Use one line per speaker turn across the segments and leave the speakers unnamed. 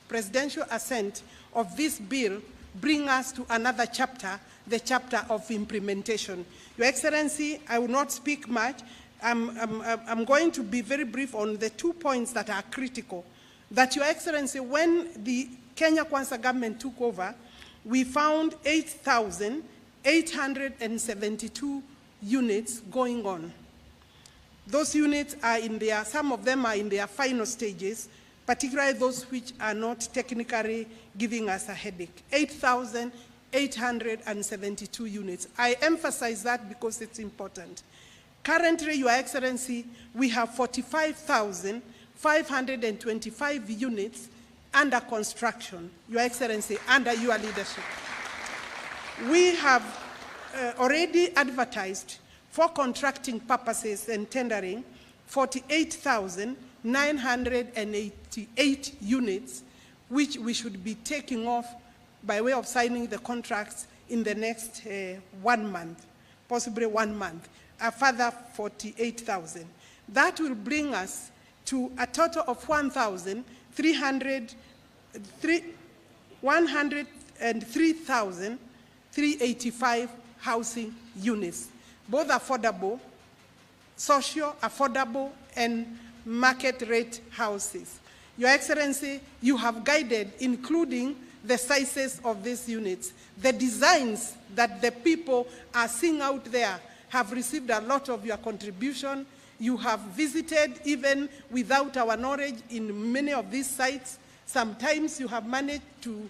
presidential assent of this bill bring us to another chapter, the chapter of implementation. Your Excellency, I will not speak much. I'm going to be very brief on the 2 points that are critical. That, Your Excellency, when the Kenya Kwanza government took over, we found 8,872 units going on. Those units are some of them are in their final stages, particularly those which are not technically giving us a headache. 8,872 units. I emphasize that because it's important. Currently, Your Excellency, we have 45,525 units under construction, Your Excellency, under your leadership. We have already advertised for contracting purposes and tendering 48,988 units, which we should be taking off by way of signing the contracts in the next 1 month, possibly 1 month, a further 48,000. That will bring us to a total of 103,385 housing units, both affordable, social, affordable, and market rate houses. Your Excellency, you have guided, including the sizes of these units. The designs that the people are seeing out there have received a lot of your contribution. You have visited, even without our knowledge, in many of these sites. Sometimes you have managed to,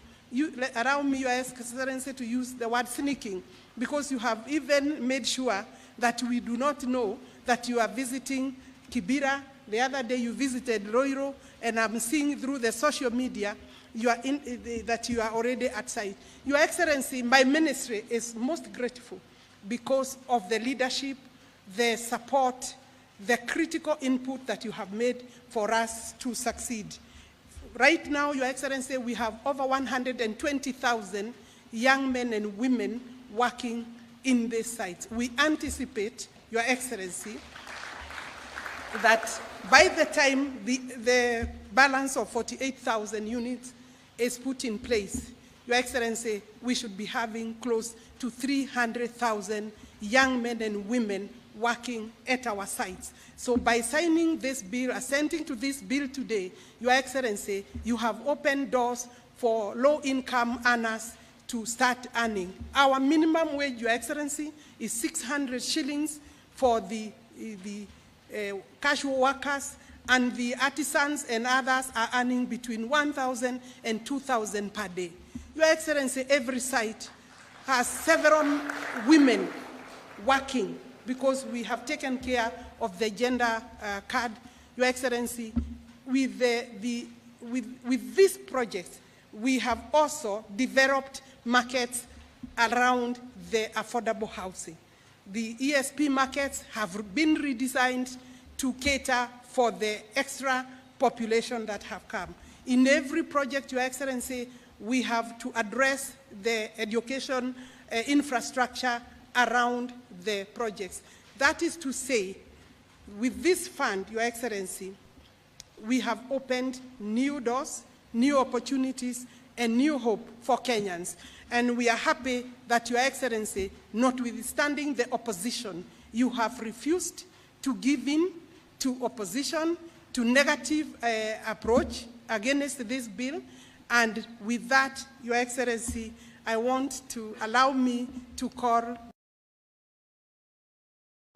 allow me, Your Excellency, to use the word sneaking, because you have even made sure that we do not know that you are visiting Kibera. The other day you visited Roiro, and I'm seeing through the social media that you are already at site. Your Excellency, my ministry is most grateful because of the leadership, the support, the critical input that you have made for us to succeed. Right now, Your Excellency, we have over 120,000 young men and women working in these sites. We anticipate, Your Excellency, that by the time the balance of 48,000 units is put in place, Your Excellency, we should be having close to 300,000 young men and women working at our sites. So by signing this bill, assenting to this bill today, Your Excellency, you have opened doors for low-income earners to start earning. Our minimum wage, Your Excellency, is 600 shillings for the casual workers, and the artisans and others are earning between 1,000 and 2,000 per day. Your Excellency, every site has several women working because we have taken care of the gender card. Your Excellency, with this project, we have also developed markets around the affordable housing. The ESP markets have been redesigned to cater for the extra population that have come. In every project, Your Excellency, we have to address the education infrastructure around the projects. That is to say, with this fund, Your Excellency, we have opened new doors, new opportunities, and new hope for Kenyans. And we are happy that, Your Excellency, notwithstanding the opposition, you have refused to give in to opposition, to negative approach against this bill. And with that, Your Excellency, I want to allow me to call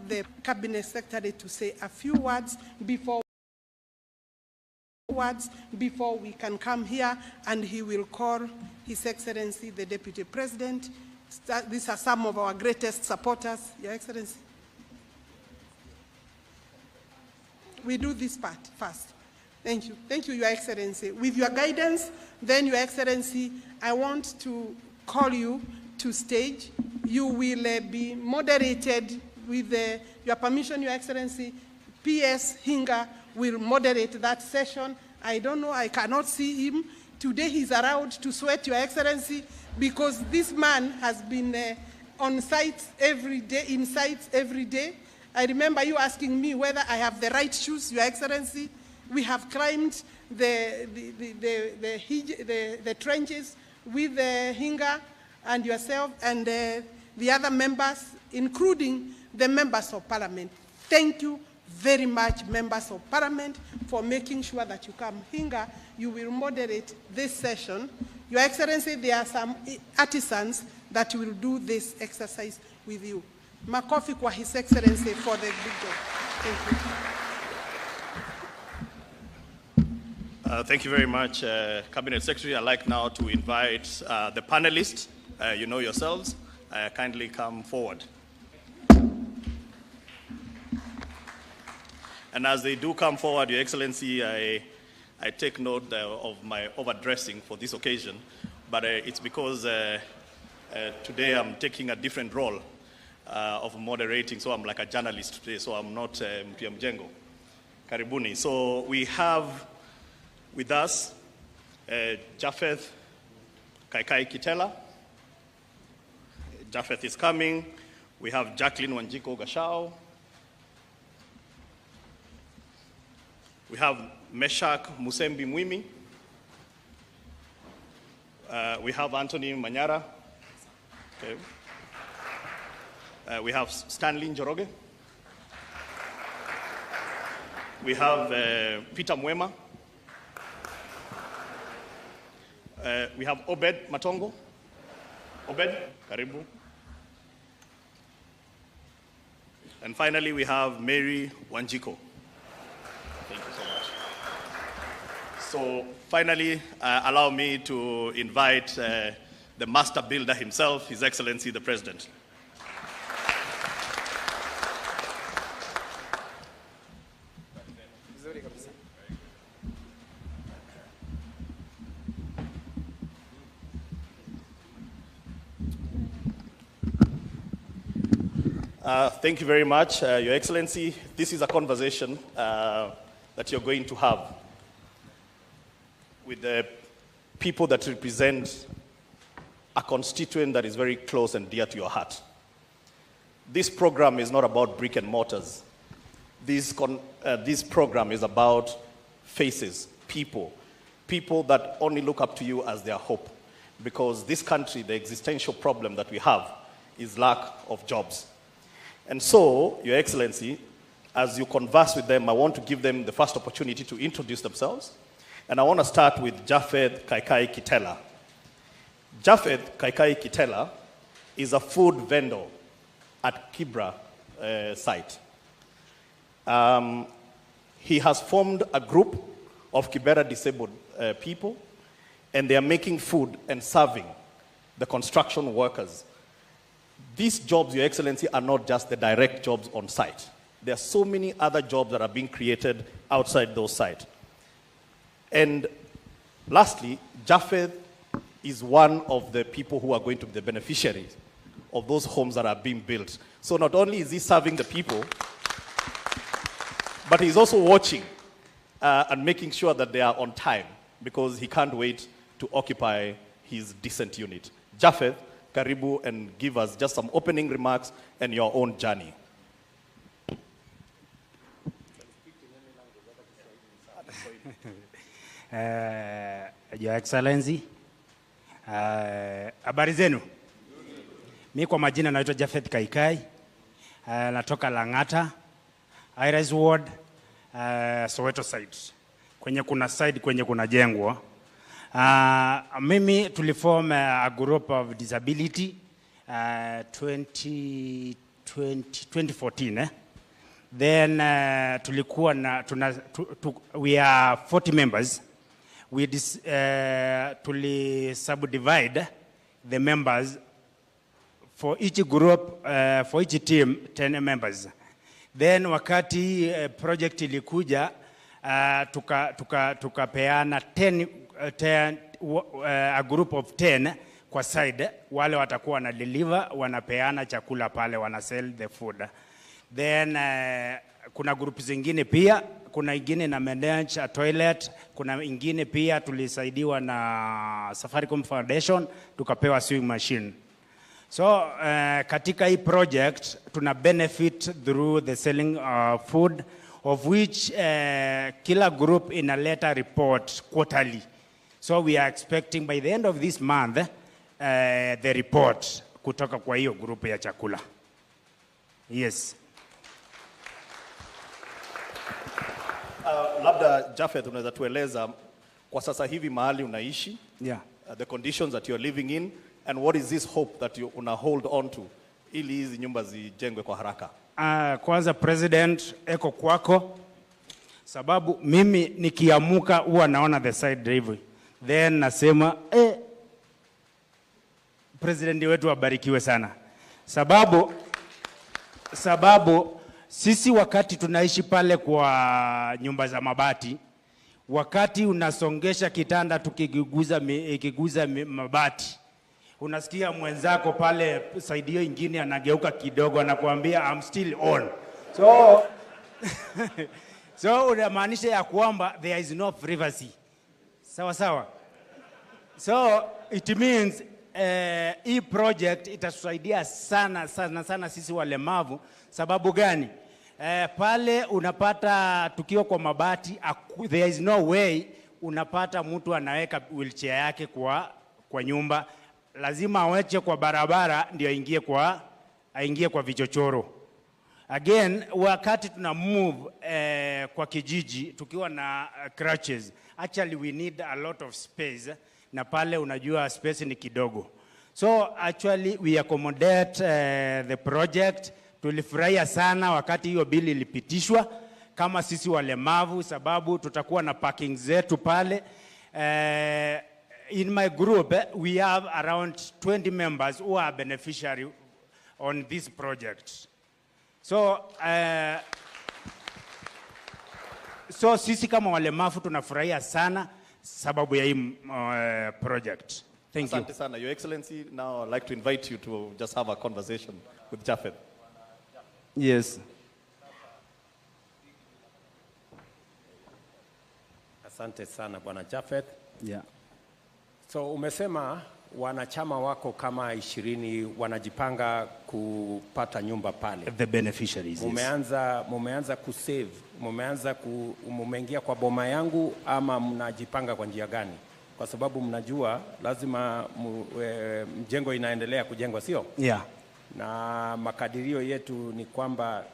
the Cabinet Secretary to say a few words before we can come here, and he will call His Excellency, the Deputy President. These are some of our greatest supporters, Your Excellency. We do this part first. Thank you. Thank you, Your Excellency. With your guidance, then, Your Excellency, I want to call you to stage. You will be moderated with your permission, Your Excellency. P.S. Hinga will moderate that session. I don't know, I cannot see him. Today he's allowed to sweat, Your Excellency, because this man has been on sites every day, in sites every day. I remember you asking me whether I have the right shoes, Your Excellency. We have climbed the trenches with Hinga and yourself and the other members, including the members of parliament. Thank you very much, members of parliament, for making sure that you come. Hinga, you will moderate this session. Your Excellency, there are some artisans that will do this exercise with you. Makofi kwa His Excellency for the big job. Thank you.
Thank you very much, Cabinet Secretary. I'd like now to invite the panelists, you know yourselves, kindly come forward. And as they do come forward, Your Excellency, I take note of my overdressing for this occasion, but it's because today I'm taking a different role of moderating, so I'm like a journalist today, so I'm not Mtia Mjengo. Karibuni. So we have with us Japheth Kaikai Kitela. Japheth is coming. We have Jacqueline Wanjiko Gashao. We have Meshak Musembi Mwimi. We have Anthony Manyara. Okay. We have Stanley Njoroge. We have Peter Mwema. We have Obed Matongo. Obed, karibu. And finally, we have Mary Wanjiko. Thank you so much. So finally, allow me to invite the master builder himself, His Excellency the President. Thank you very much, Your Excellency. This is a conversation that you're going to have with the people that represent a constituent that is very close and dear to your heart. This program is not about brick and mortars. This program is about faces, people that only look up to you as their hope. Because this country, the existential problem that we have is lack of jobs. And so, Your Excellency, as you converse with them, I want to give them the first opportunity to introduce themselves. And I want to start with Japheth Kaikai Kitela. Japheth Kaikai Kitela is a food vendor at Kibra site. He has formed a group of Kibera disabled people, and they are making food and serving the construction workers. These jobs, Your Excellency, are not just the direct jobs on site. There are so many other jobs that are being created outside those sites. And lastly, Japheth is one of the people who are going to be the beneficiaries of those homes that are being built. So not only is he serving the people, but he's also watching and making sure that they are on time, because he can't wait to occupy his decent unit. Japheth, karibu, and give us just some opening remarks and your own journey.
Your Excellency, habari zenu? Mimi kwa majina naitwa Japheth Kaikai, natoka Lang'ata, Iris Ward, Soweto side. Kwenye kuna jengwa. Mimi tuliform a group of disability 2014. Then tulikuwa na we are 40 members. We subdivide the members for each group, for each team 10 members. Then wakati project ilikuja tukapeana 10 a group of 10 kwa side, wale watakuwa na deliver, wanapeana chakula pale, wana sell the food. Then kuna group zingine pia, kuna ingine na manage a toilet, kuna ingine pia tulisaidiwa na Safaricom Foundation tukapewa sewing machine. So katika hii project tuna benefit through the selling food of which kila group inaleta report quarterly. So we are expecting by the end of this month the report kutoka kwa hiyo group ya chakula. Yes.
Labda Japheth unaweza tueleza kwa sasa hivi mahali unaishi,
Yeah.
The conditions that you're living in, and what is this hope that you una hold on to ili hizi nyumba zijengwe kwa haraka?
Kwanza President eko kwako, sababu mimi nikiamuka huwa naona the side drive, then nasema President wetu abarikiwe sana, sababu sisi wakati tunaishi pale kwa nyumba za mabati, wakati unasongesha kitanda ikiguza mabati, unasikia mwenzako pale side hiyo ingine anageuka kidogo anakuambia I'm still on. So unamaanisha ya kwamba there is no privacy. Sawa sawa. So it means hii project itatusaidia sana sisi walemavu. Sababu gani? Pale unapata tukio kwa mabati, there is no way unapata mtu anaweka wheelchair yake kwa nyumba. Lazima aweche kwa barabara ndio aingie kwa vichochoro. Again, wakati tuna move kwa kijiji tukiwa na crutches, actually we need a lot of space, na pale unajua space ni kidogo. So actually we accommodate the project. Tulifurahia sana wakati hiyo bili ilipitishwa kama sisi walemavu, sababu tutakuwa na parking zetu pale. In my group, we have around 20 members who are beneficiary on this project. So sisi kama walemavu tunafurahia sana sababu ya hii project. Thank you.
Asante sana. Your Excellency, now I'd like to invite you to just have a conversation with Japheth.
Yes.
Asante sana Bwana Japheth.
Yeah.
So umesema wanachama wako kama 20 wanajipanga kupata nyumba pale.
The beneficiaries.
Mumeanza kusave, mumeingia kwa boma yangu ama mnajipanga kwa njia gani? Kwa sababu mnajua lazima mjengo inaendelea kujengwa, sio?
Yeah.
Na makadirio yetu ni kwamba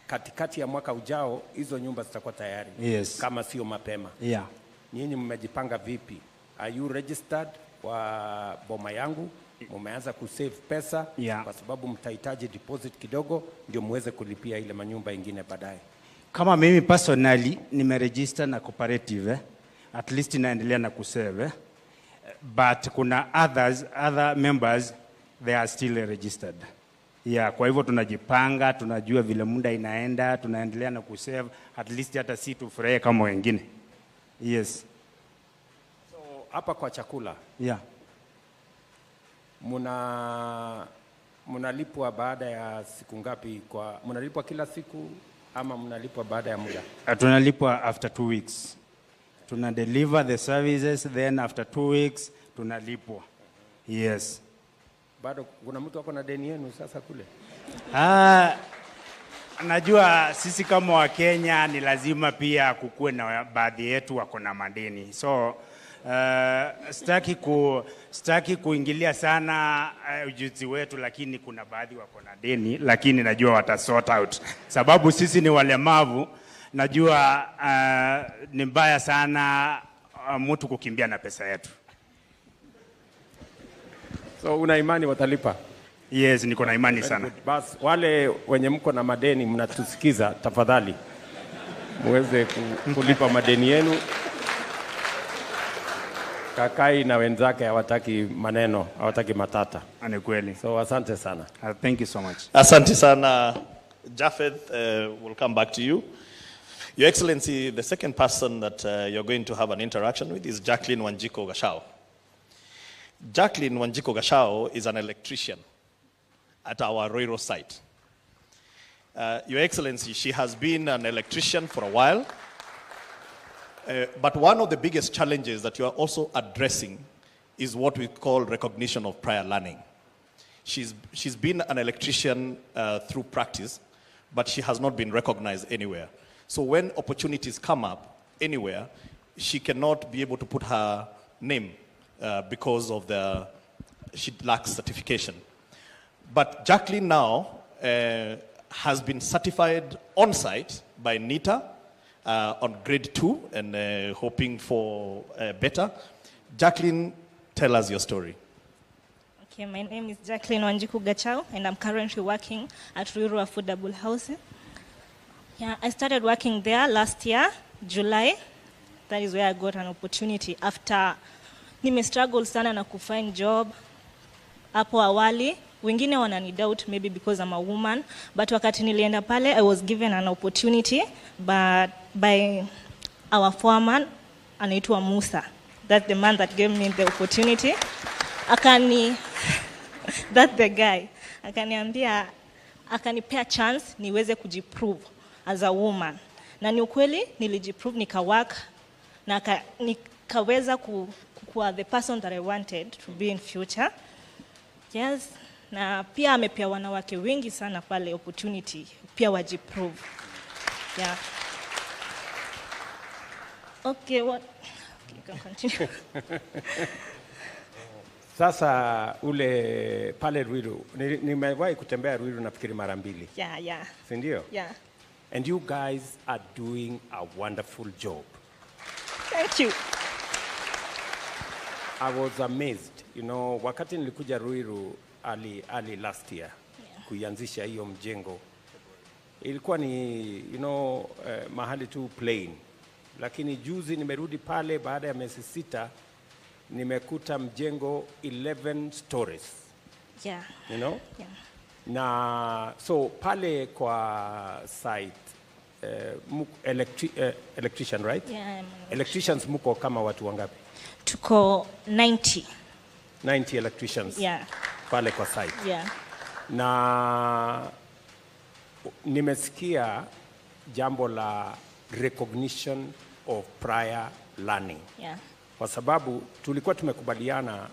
katikati ya mwaka ujao hizo nyumba zitakuwa tayari.
Yes.
Kama sio mapema.
Yeah.
Nyinyi mmejipanga vipi? Are you registered kwa boma yangu? Mumeanza kusave pesa?
Yeah.
Kwa sababu mtahitaji deposit kidogo ndio muweze kulipia ile manyumba ingine baadaye.
Kama mimi personally nimeregister na cooperative, at least naendelea na kusave, but kuna other members they are still registered. Yeah, kwa hivyo tunajipanga, tunajua vile muda inaenda, tunaendelea na kusave, at least hata si tufurahi kama wengine. Yes.
So hapa kwa chakula.
Yeah.
Mnalipwa baada ya siku ngapi? Mnalipwa kila siku ama mnalipwa baada ya muda?
Tunalipwa after 2 weeks. Tuna deliver the services, then after 2 weeks tunalipwa. Yes.
Bado kuna mtu wako na deni yenu sasa kule?
Najua sisi kama wa Kenya ni lazima pia kukue na baadhi yetu wako na madeni. So sitaki kuingilia sana ujuzi wetu, lakini kuna baadhi wako na deni, lakini najua watasort out. Sababu sisi ni walemavu, najua ni mbaya sana mtu kukimbia na pesa yetu.
So una imani watalipa?
Yes, niko na imani sana.
Bas, wale wenye mko na madeni mnatusikiza, tafadhali muweze kulipa madeni yenu. Kakai na wenzake hawataki maneno, hawataki matata.
Ni kweli.
So asante sana.
Thank you so much.
Asante sana Japheth, we'll come back to you. Your Excellency, the second person that you're going to have an interaction with is Jacqueline Wanjiko Gashao. Jacqueline Wanjiko Gashao is an electrician at our Roiro site. Your Excellency, she has been an electrician for a while, but one of the biggest challenges that you are also addressing is what we call recognition of prior learning. She's been an electrician through practice, but she has not been recognized anywhere. So when opportunities come up anywhere, she cannot be able to put her name because of she lacks certification. But Jacqueline now has been certified on-site by NITA on grade 2 and hoping for better. Jacqueline, tell us your story.
Okay, my name is Jacqueline Wanjiku Gachao, and I'm currently working at Ruto Affordable Housing. Yeah, I started working there last year, July. That is where I got an opportunity after struggle sana na kufind job. Hapo awali, wengine wanani doubt maybe because I'm a woman, but wakati nilienda pale, I was given an opportunity by our foreman, anaitwa Musa. That's the man that gave me the opportunity. That's the guy. Akaniambia, akanipea chance niweze kujiprove as a woman. Na ni ukweli nilijiprove, nikawork, na nikaweza kuwa the person that I wanted to be in future. Yes, na pia amepea wanawake wengi sana pale opportunity, pia wajiprove. Yeah. Okay, what? Okay, you can continue.
Sasa ule pale Ruto, nimewahi kutembea Ruto nafikiri mara mbili.
Yeah.
Si ndio?
Yeah.
And you guys are doing a wonderful job.
Thank you.
I was amazed, wakati nilikuja Ruiru early last year, kuianzisha hiyo mjengo. Ilikuwa ni, mahali tu plain. Lakini juzi nimerudi pale baada ya miezi 6, nimekuta mjengo 11 stories.
Yeah.
Yeah. Na so pale kwa site electrician, right?
Yeah.
Electricians muko kama watu wangapi?
Tuko 90
electricians.
Yeah.
Pale kwa site.
Yeah.
Na nimesikia jambo la recognition of prior learning.
Yeah.
Kwa sababu tulikuwa tumekubaliana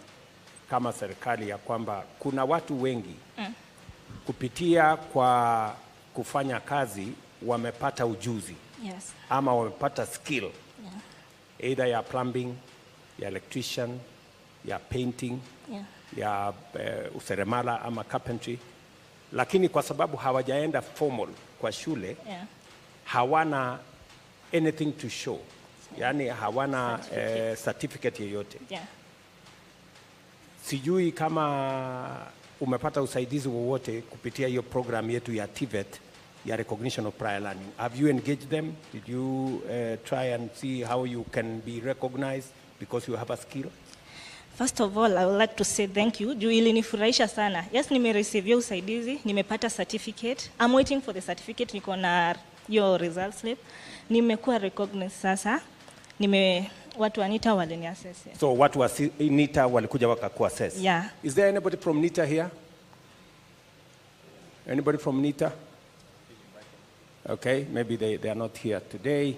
kama serikali ya kwamba kuna watu wengi kupitia kwa kufanya kazi wamepata ujuzi.
Yes.
Ama wamepata skill.
Yeah.
Either ya plumbing, ya electrician, ya painting, ya useremala ama carpentry. Lakini kwa sababu hawajaenda formal kwa shule, hawana anything to show. Yani hawana certificate yoyote.
Yeah.
Sijui kama umepata usaidizi wowote kupitia hiyo program yetu ya TVET ya recognition of prior learning. Have you engaged them? Did you try and see how you can be recognized because you have a skill?
First of all, I would like to say thank you. Juu ilinifurahisha sana. Yes, nimereceive usaidizi, nimepata certificate. I'm waiting for the certificate, niko na your result slip. Nimekuwa recognized sasa. Watu wa NITA walini assess.
So watu wa NITA walikuja wakaku assess.
Yeah.
Is there anybody from NITA here? Anybody from NITA? Okay, maybe they are not here today.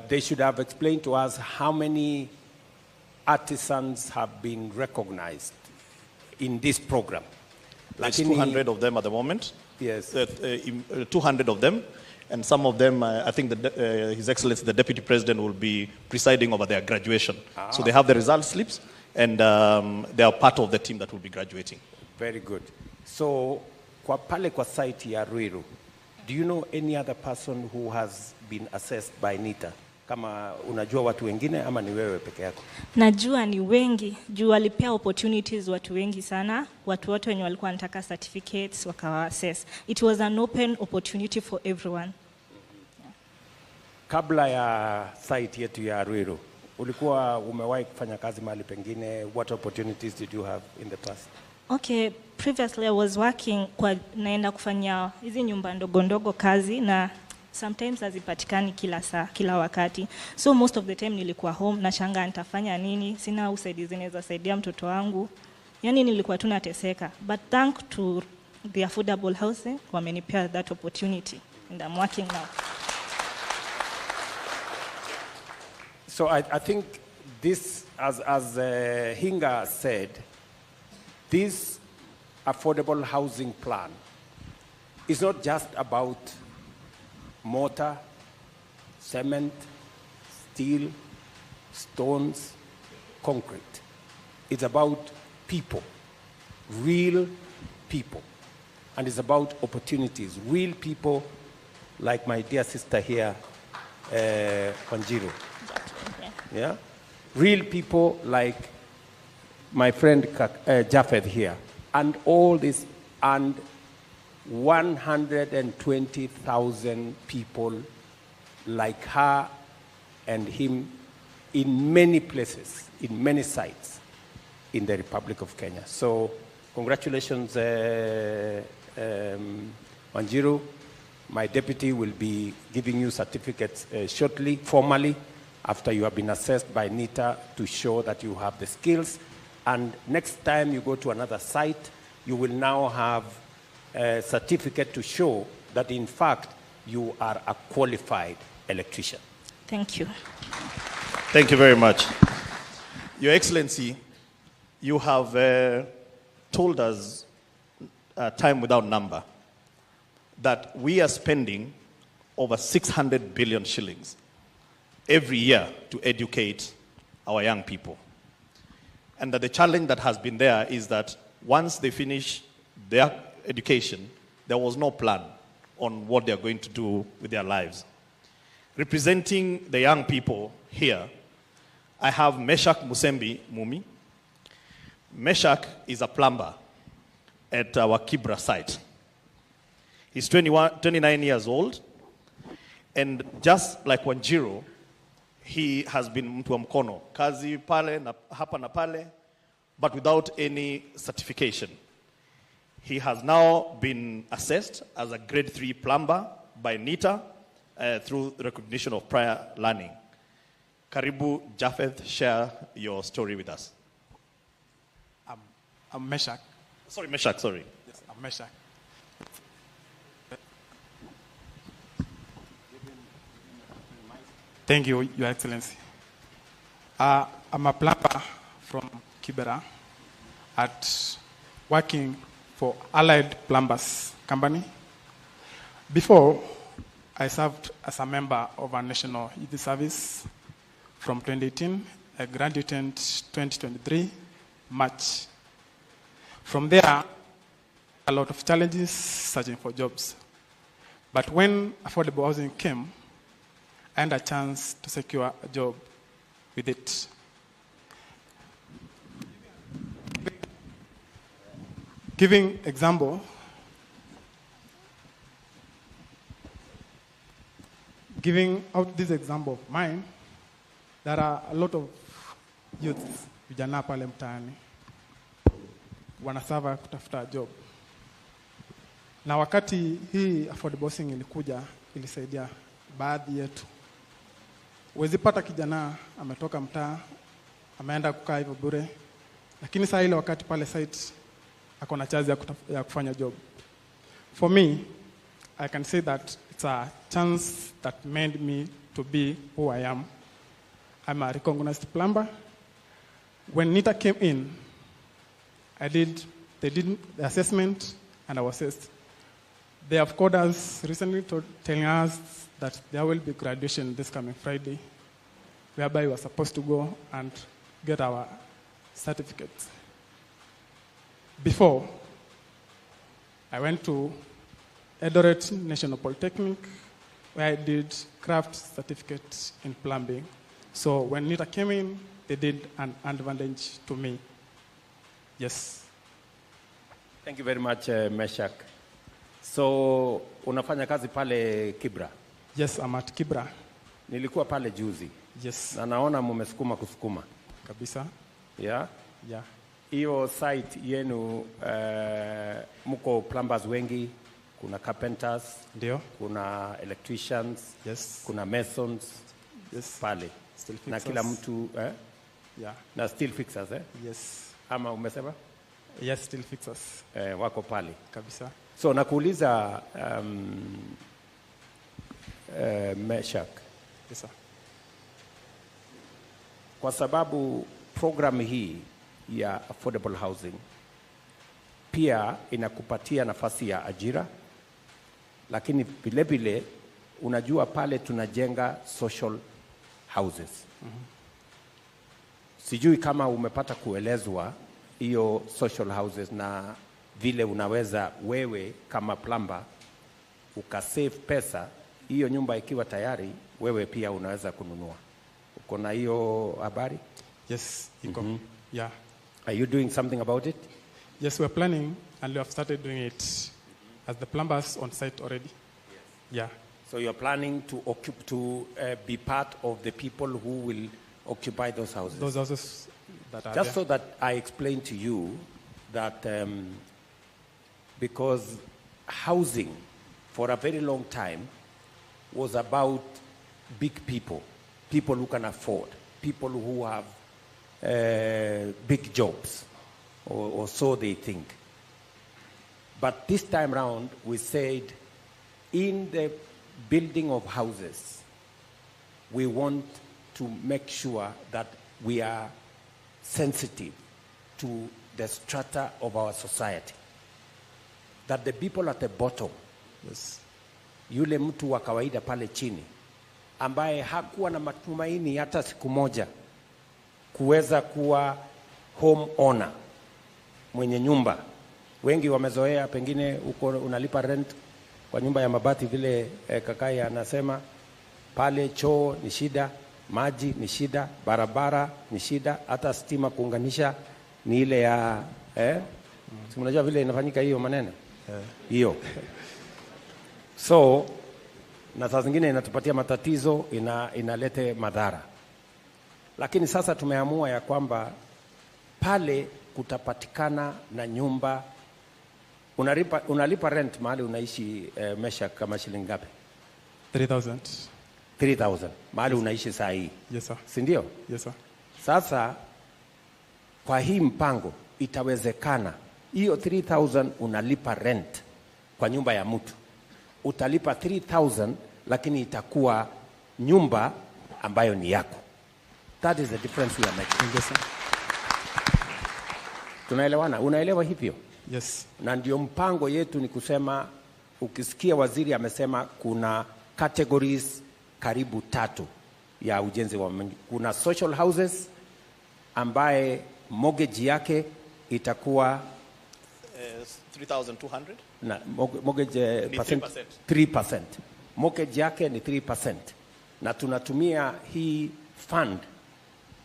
They should have explained to us how many artisans have been recognized in this program.
There's 200 of them at the moment.
Yes.
200 of them. And some of them, I think His Excellency, the Deputy President, will be presiding over their graduation. So they have the result slips, and they are part of the team that will be graduating.
Very good. So, kwa pale kwa site ya Ruiru, do you know any other person who has been assessed by NITA? Kama unajua watu wengine ama ni wewe peke yako?
Najua ni wengi. Juu walipea opportunities watu wengi sana. Watu wote wenye walikuwa wanataka certificates wakawa assess. It was an open opportunity for everyone. Yeah.
Kabla ya site yetu ya Ruiru, ulikuwa umewahi kufanya kazi mahali pengine? What opportunities did you have in the past?
Okay, previously I was working naenda kufanya hizi nyumba ndogo ndogo kazi na sometimes hazipatikani kila wakati. So most of the time nilikuwa home na shanga nitafanya nini, sina usaidizi naweza saidia mtoto wangu. Yani nilikuwa tu nateseka. But thanks to the affordable housing, wamenipea that opportunity and I'm working now.
So I think this, as Hinga said, this affordable housing plan is not just about mortar, cement, steel, stones, concrete. It's about people, real people. And it's about opportunities, real people like my dear sister here, Wanjiru. Yeah? Real people like my friend Japheth here. And all this, and 120,000 people like her and him in many places, in many sites in the Republic of Kenya. So congratulations, Wanjiru. My deputy will be giving you certificates shortly, formally, after you have been assessed by NITA to show that you have the skills. And next time you go to another site, you will now have a certificate to show that, in fact, you are a qualified electrician.
Thank you.
Thank you very much. Your Excellency, you have told us time without number that we are spending over 600 billion shillings every year to educate our young people. And that the challenge that has been there is that once they finish their education, there was no plan on what they're going to do with their lives. Representing the young people here, I have Meshak Musembi Mumi. Meshak is a plumber at our Kibra site. He's 29 years old, and just like Wanjiru, he has been mtu wa mkono, kazi pale na hapa na pale, but without any certification. He has now been assessed as a grade 3 plumber by NITA through recognition of prior learning. Karibu Japheth, share your story with us.
I'm Meshak.
Sorry, Meshak, sorry.
Yes, I'm Meshak. Thank you, Your Excellency. I'm a plumber from Kibera at working for Allied Plumbers Company. Before, I served as a member of our National Youth Service from 2018. I graduated 2023, March. From there, a lot of challenges searching for jobs. But when affordable housing came, I had a chance to secure a job with it. Giving example, giving out this example of mine, there are a lot of youths vijana pale mtaani wanasava kutafuta job. Na wakati hii affordable housing ilikuja, ilisaidia baadhi yetu. Huwezi pata kijana ametoka mtaa, ameenda kukaa hivyo bure, lakini saa ile wakati pale site akona chance ya kufanya job. For me, I can say that it's a chance that made me to be who I am. I'm a recognized plumber. When NITA came in, they did the assessment and I was assessed. They have called us recently telling us that there will be graduation this coming Friday, whereby we were supposed to go and get our certificates. Before, I went to Eldoret National Polytechnic, where I did craft certificate in plumbing. So when NITA came in, they did an advantage to me. Yes.
Thank you very much, Meshak. So, unafanya kazi pale Kibra?
Yes, I'm at Kibra.
Nilikuwa pale juzi.
Yes.
Na naona mumesukuma kusukuma.
Kabisa.
Yeah?
Yeah.
Hiyo site yenu mko plumbers wengi, kuna carpenters,
Ndio.
kuna electricians,
Yes.
kuna masons,
Yes.
pale.
Still fixers.
Na kila mtu,
Yeah.
na steel fixers,
Yes.
Ama umesema?
Yes, still fixers.
Wako pale.
Kabisa.
So nakuuliza Meshak.
Yes, sir.
Kwa sababu program hii ya affordable housing pia inakupatia nafasi ya ajira, lakini vile vile unajua pale tunajenga social houses. Sijui kama umepata kuelezwa hiyo social houses na vile unaweza wewe kama plumber ukasave pesa, hiyo nyumba ikiwa tayari wewe pia unaweza kununua. Uko na hiyo habari?
Yes, iko. Yeah.
Are you doing something about it?
Yes, we're planning and we have started doing it as the plumbers on site already. Yeah.
So you're planning to be part of the people who will occupy those houses?
Those houses that are
Just
there.
so that I explain to you that because housing for a very long time was about big people, people who can afford, people who have big jobs, or so they think. But this time round, we said in the building of houses, we want to make sure that we are sensitive to the strata of our society. That the people at the bottom,
Yes.
yule mtu wa kawaida pale chini, ambaye hakuwa na matumaini hata siku moja kuweza kuwa home owner, mwenye nyumba. Wengi wamezoea pengine uko unalipa rent kwa nyumba ya mabati vile kakai anasema, pale choo ni shida, maji ni shida, barabara ni shida, hata stima kuunganisha ni ile ya si mnajua vile inafanyika hiyo maneno hiyo. So na saa zingine inatupatia matatizo, inalete madhara. Lakini sasa tumeamua ya kwamba pale kutapatikana na nyumba. Unalipa rent mahali unaishi mesha kama shilingi ngapi?
3,000.
3,000 mahali unaishi saa hii.
Yes, sir.
Si ndio?
Yes, sir.
Sasa kwa hii mpango itawezekana hiyo 3,000 unalipa rent kwa nyumba ya mtu, utalipa 3,000 lakini itakuwa nyumba ambayo ni yako. That is the difference we are making.
Yes, sir.
Tunaelewana? Unaelewa hivyo?
Yes.
Na ndio mpango yetu ni kusema, ukisikia waziri amesema kuna categories karibu 3 ya ujenzi wa kuna social houses ambaye mortgage yake itakuwa
3,200.
na mortgage
Ni
percent 3%. Mortgage yake ni 3%, na tunatumia hii fund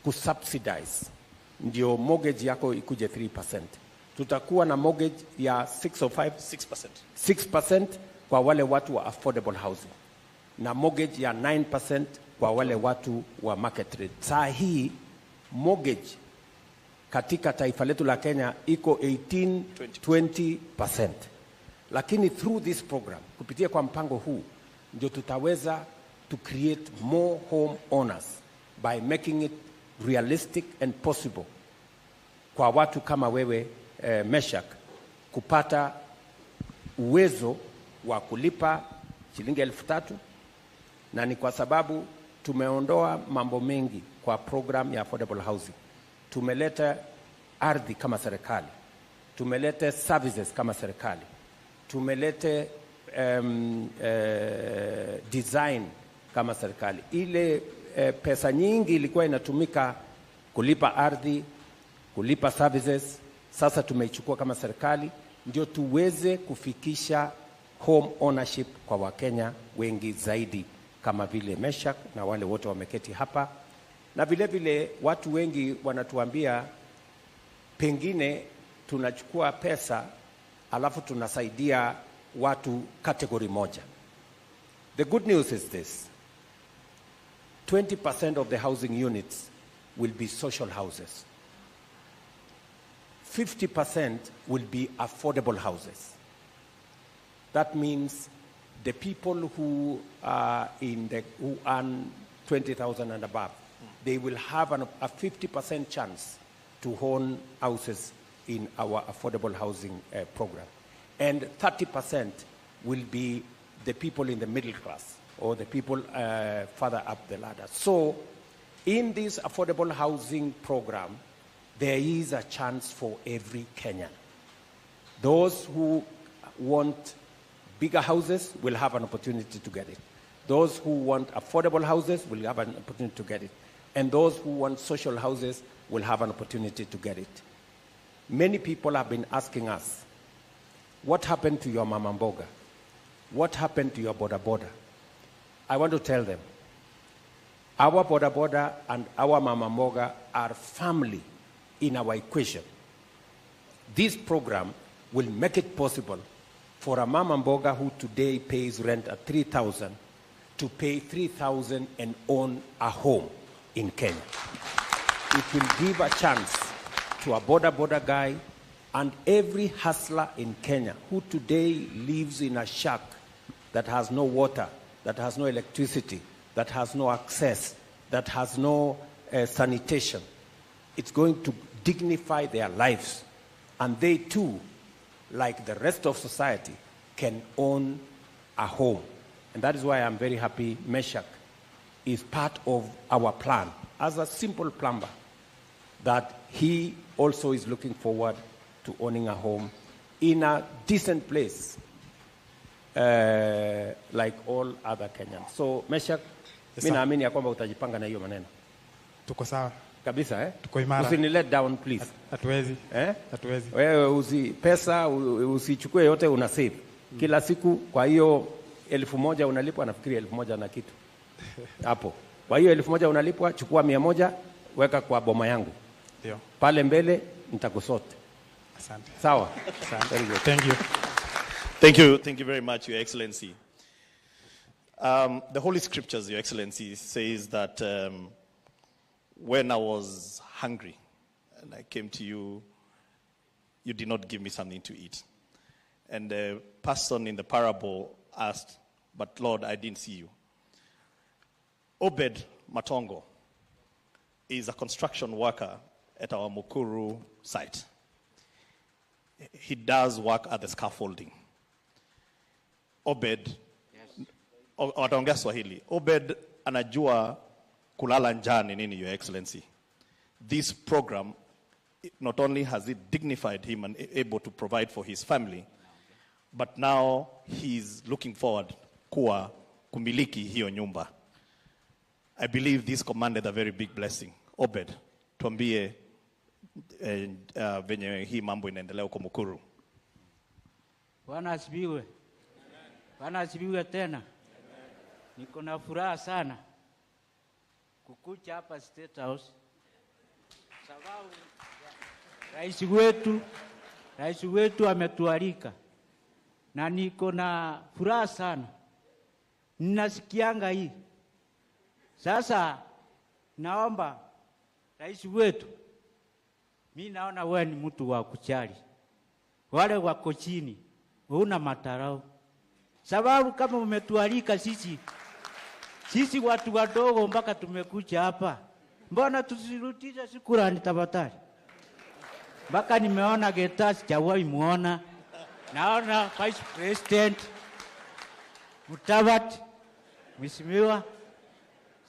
kusubsidize ndio mortgage yako ikuje 3%. Tutakuwa na mortgage ya 6% kwa wale watu wa affordable housing, na mortgage ya 9% kwa wale watu wa market rate. Saa hii mortgage katika taifa letu la Kenya iko 18-20%. Lakini through this program, kupitia kwa mpango huu, ndio tutaweza to create more home owners by making it realistic and possible kwa watu kama wewe Meshak kupata uwezo wa kulipa shilingi 3,000, na ni kwa sababu tumeondoa mambo mengi kwa program ya affordable housing. Tumeleta ardhi kama serikali, tumeleta services kama serikali, tumeleta design kama serikali. Ile pesa nyingi ilikuwa inatumika kulipa ardhi, kulipa services, sasa tumeichukua kama serikali ndio tuweze kufikisha home ownership kwa Wakenya wengi zaidi, kama vile Meshak na wale wote wameketi hapa. Na vile vile watu wengi wanatuambia pengine tunachukua pesa alafu tunasaidia watu kategori moja. The good news is this: 20% of the housing units will be social houses. 50% will be affordable houses. That means the people who are who earn 20,000 and above, they will have a 50% chance to own houses in our affordable housing program. And 30% will be the people in the middle class or the people further up the ladder. So in this affordable housing program, there is a chance for every Kenyan. Those who want bigger houses will have an opportunity to get it. Those who want affordable houses will have an opportunity to get it. And those who want social houses will have an opportunity to get it. Many people have been asking us, what happened to your mama mboga? What happened to your boda boda? I want to tell them, our boda boda and our mama mboga are family in our equation. This program will make it possible for a mama mboga who today pays rent at 3,000 to pay 3,000 and own a home in Kenya. It will give a chance to a boda guy and every hustler in Kenya who today lives in a shack that has no water, that has no electricity, that has no access, that has no sanitation. It's going to dignify their lives. And they too, like the rest of society, can own a home. And that is why I'm very happy Meshach is part of our plan as a simple plumber, that he also is looking forward to owning a home in a decent place like all other Kenyans. So Meshach, mimi naamini ya kwamba utajipanga na hiyo maneno.
Tuko sawa.
Kabisa
Tuko imara.
Usini let down please.
Hatuwezi. Hatuwezi.
Wewe pesa usichukue yote una save. Kila siku kwa hiyo 1,000 unalipwa, nafikiri 1,000 na kitu. Hapo. Kwa hiyo 1,000 unalipwa, chukua 100 weka kwa boma yangu.
Ndio.
Pale mbele nitakusote.
Asante.
Sawa.
Asante.
Very good.
Thank you.
Thank you very much, Your Excellency. The Holy Scriptures, Your Excellency, says that when I was hungry and I came to you, you did not give me something to eat. And the person in the parable asked, but Lord, I didn't see you. Obed Matongo is a construction worker at our Mukuru site. He does work at the scaffolding. Obed, wataongea Swahili. Obed anajua kulala njani nini, Your Excellency. This program, not only has it dignified him and able to provide for his family, but now he's looking forward kuwa kumiliki hiyo nyumba. I believe this commanded a very big blessing. Obed, tuambie venye hii mambo inaendelea huko Mukuru.
Bwana asifiwe. Bwana asifiwe tena. Niko na furaha sana kukuja hapa State House sababu rais wetu ametualika, na niko na furaha sana. Ninasikianga hii. Sasa naomba rais wetu, mimi naona wewe ni mtu wa kuchali wale wako chini, una matarau. Sababu kama umetualika sisi watu wadogo mpaka tumekuja hapa, mbona tusirutisha shukrani tafadhali? Mpaka nimeona Getasi sijawahi muona, naona Vice President Mutavati mheshimiwa.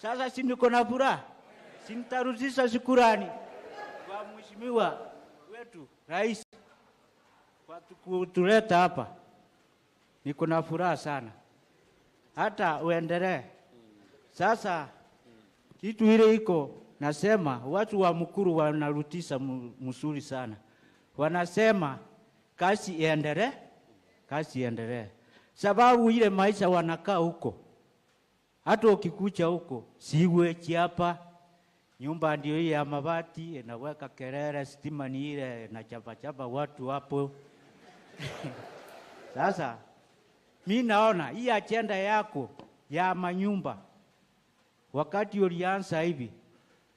Sasa si niko na furaha, si nitarudisha shukrani kwa mheshimiwa wetu rais kwa kutuleta hapa. Niko na furaha sana, hata uendelee. Sasa kitu ile iko nasema watu wa Mukuru wanarutisha mzuri sana. Wanasema kazi iendelee. Sababu ile maisha wanakaa huko, hata ukikucha huko siwe hapa, nyumba ndio hii ya mabati inaweka kelele, stima ni ile na chapa watu hapo. Sasa mimi naona hii agenda yako ya manyumba, wakati ulianza hivi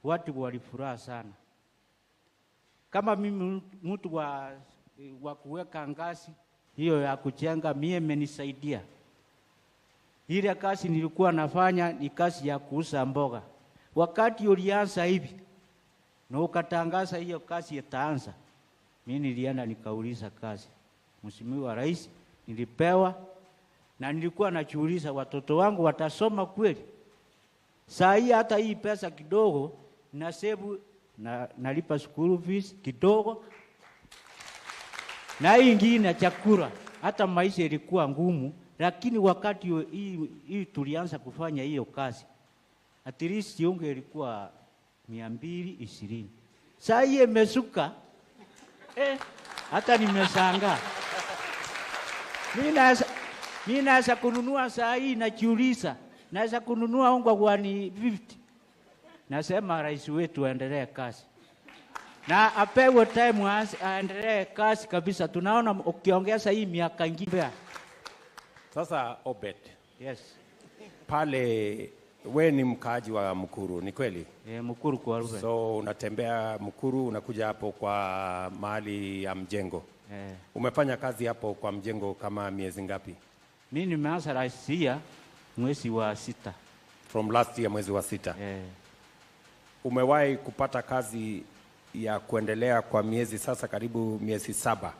watu walifuraha sana. Kama mimi mtu wa kuweka ngazi hiyo ya kujenga, mimi imenisaidia. Ile kazi nilikuwa nafanya ni kazi ya kuuza mboga. Wakati ulianza hivi na ukatangaza hiyo kazi itaanza, mimi nilienda nikauliza kazi. Mheshimiwa Rais, nilipewa na nilikuwa najiuliza watoto wangu watasoma kweli? Saa hii hata hii pesa kidogo na save na nalipa school fees kidogo. Na hii ingine chakula, hata maisha ilikuwa ngumu, lakini wakati hii tulianza kufanya hiyo kazi, at least unge ilikuwa 220. Sasa hii imesuka. Hata nimeshangaa. Mimi naweza kununua saa hii najiuliza, naweza kununua unga kwa ni 50. Nasema rais wetu aendelee kazi. Na apewe time aendelee kazi kabisa. Tunaona ukiongeza hii miaka ingine.
Sasa Obed.
Yes.
Pale we ni mkaaji wa Mukuru, ni kweli?
Mukuru kwa Ruben.
So unatembea Mukuru, unakuja hapo kwa mahali ya mjengo. Umefanya kazi hapo kwa mjengo kama miezi ngapi?
Mimi nimeanza last year mwezi wa 6.
From last year mwezi wa 6. Umewahi kupata kazi ya kuendelea kwa miezi sasa karibu miezi 7?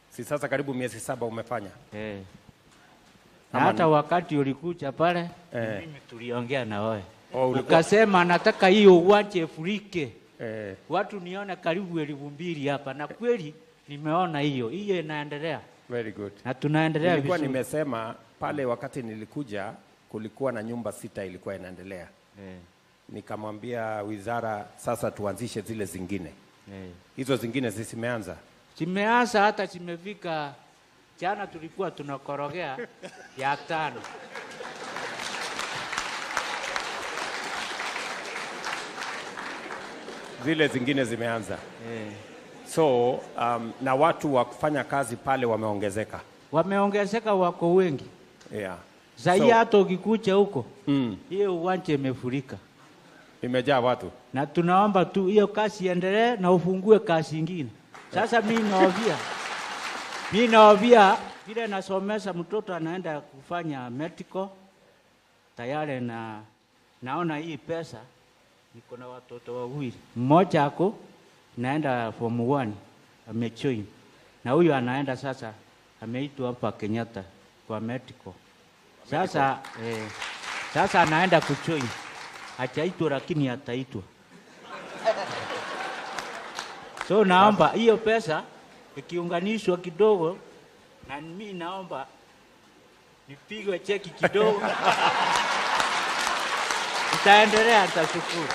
Si sasa karibu miezi 7 umefanya?
Na hata wakati ulikuja pale, mimi tuliongea na wewe. Ukasema nataka hiyo uwache furike. Watu niona karibu 2,000 hapa, na kweli nimeona hiyo inaendelea.
Very good.
Na tunaendelea vizuri.
Nilikuwa nimesema pale wakati nilikuja kulikuwa na nyumba 6 ilikuwa inaendelea. Nikamwambia wizara sasa tuanzishe zile zingine. Hizo zingine zimeanza.
Zimeanza, hata zimefika. Jana tulikuwa tunakorogea ya 5.
Zile zingine zimeanza. So na watu wa kufanya kazi pale wameongezeka.
Wameongezeka, wako wengi. Zaidi hata ukikuja huko. Hiyo uwanja imefurika.
Imejaa watu.
Na tunaomba tu hiyo kazi iendelee na ufungue kazi nyingine. Sasa mimi naovia vile nasomesha mtoto anaenda kufanya medical tayari, na naona hii pesa, niko na watoto wawili. Mmoja ako naenda form 1 amejoin, na huyu anaenda sasa, ameitwa hapa Kenyatta kwa medical. Sasa sasa anaenda kujoin. Hajaitwa lakini ataitwa. So naomba hiyo pesa ikiunganishwa kidogo, na mimi naomba nipigwe cheki kidogo. Itaendelea, nitashukuru.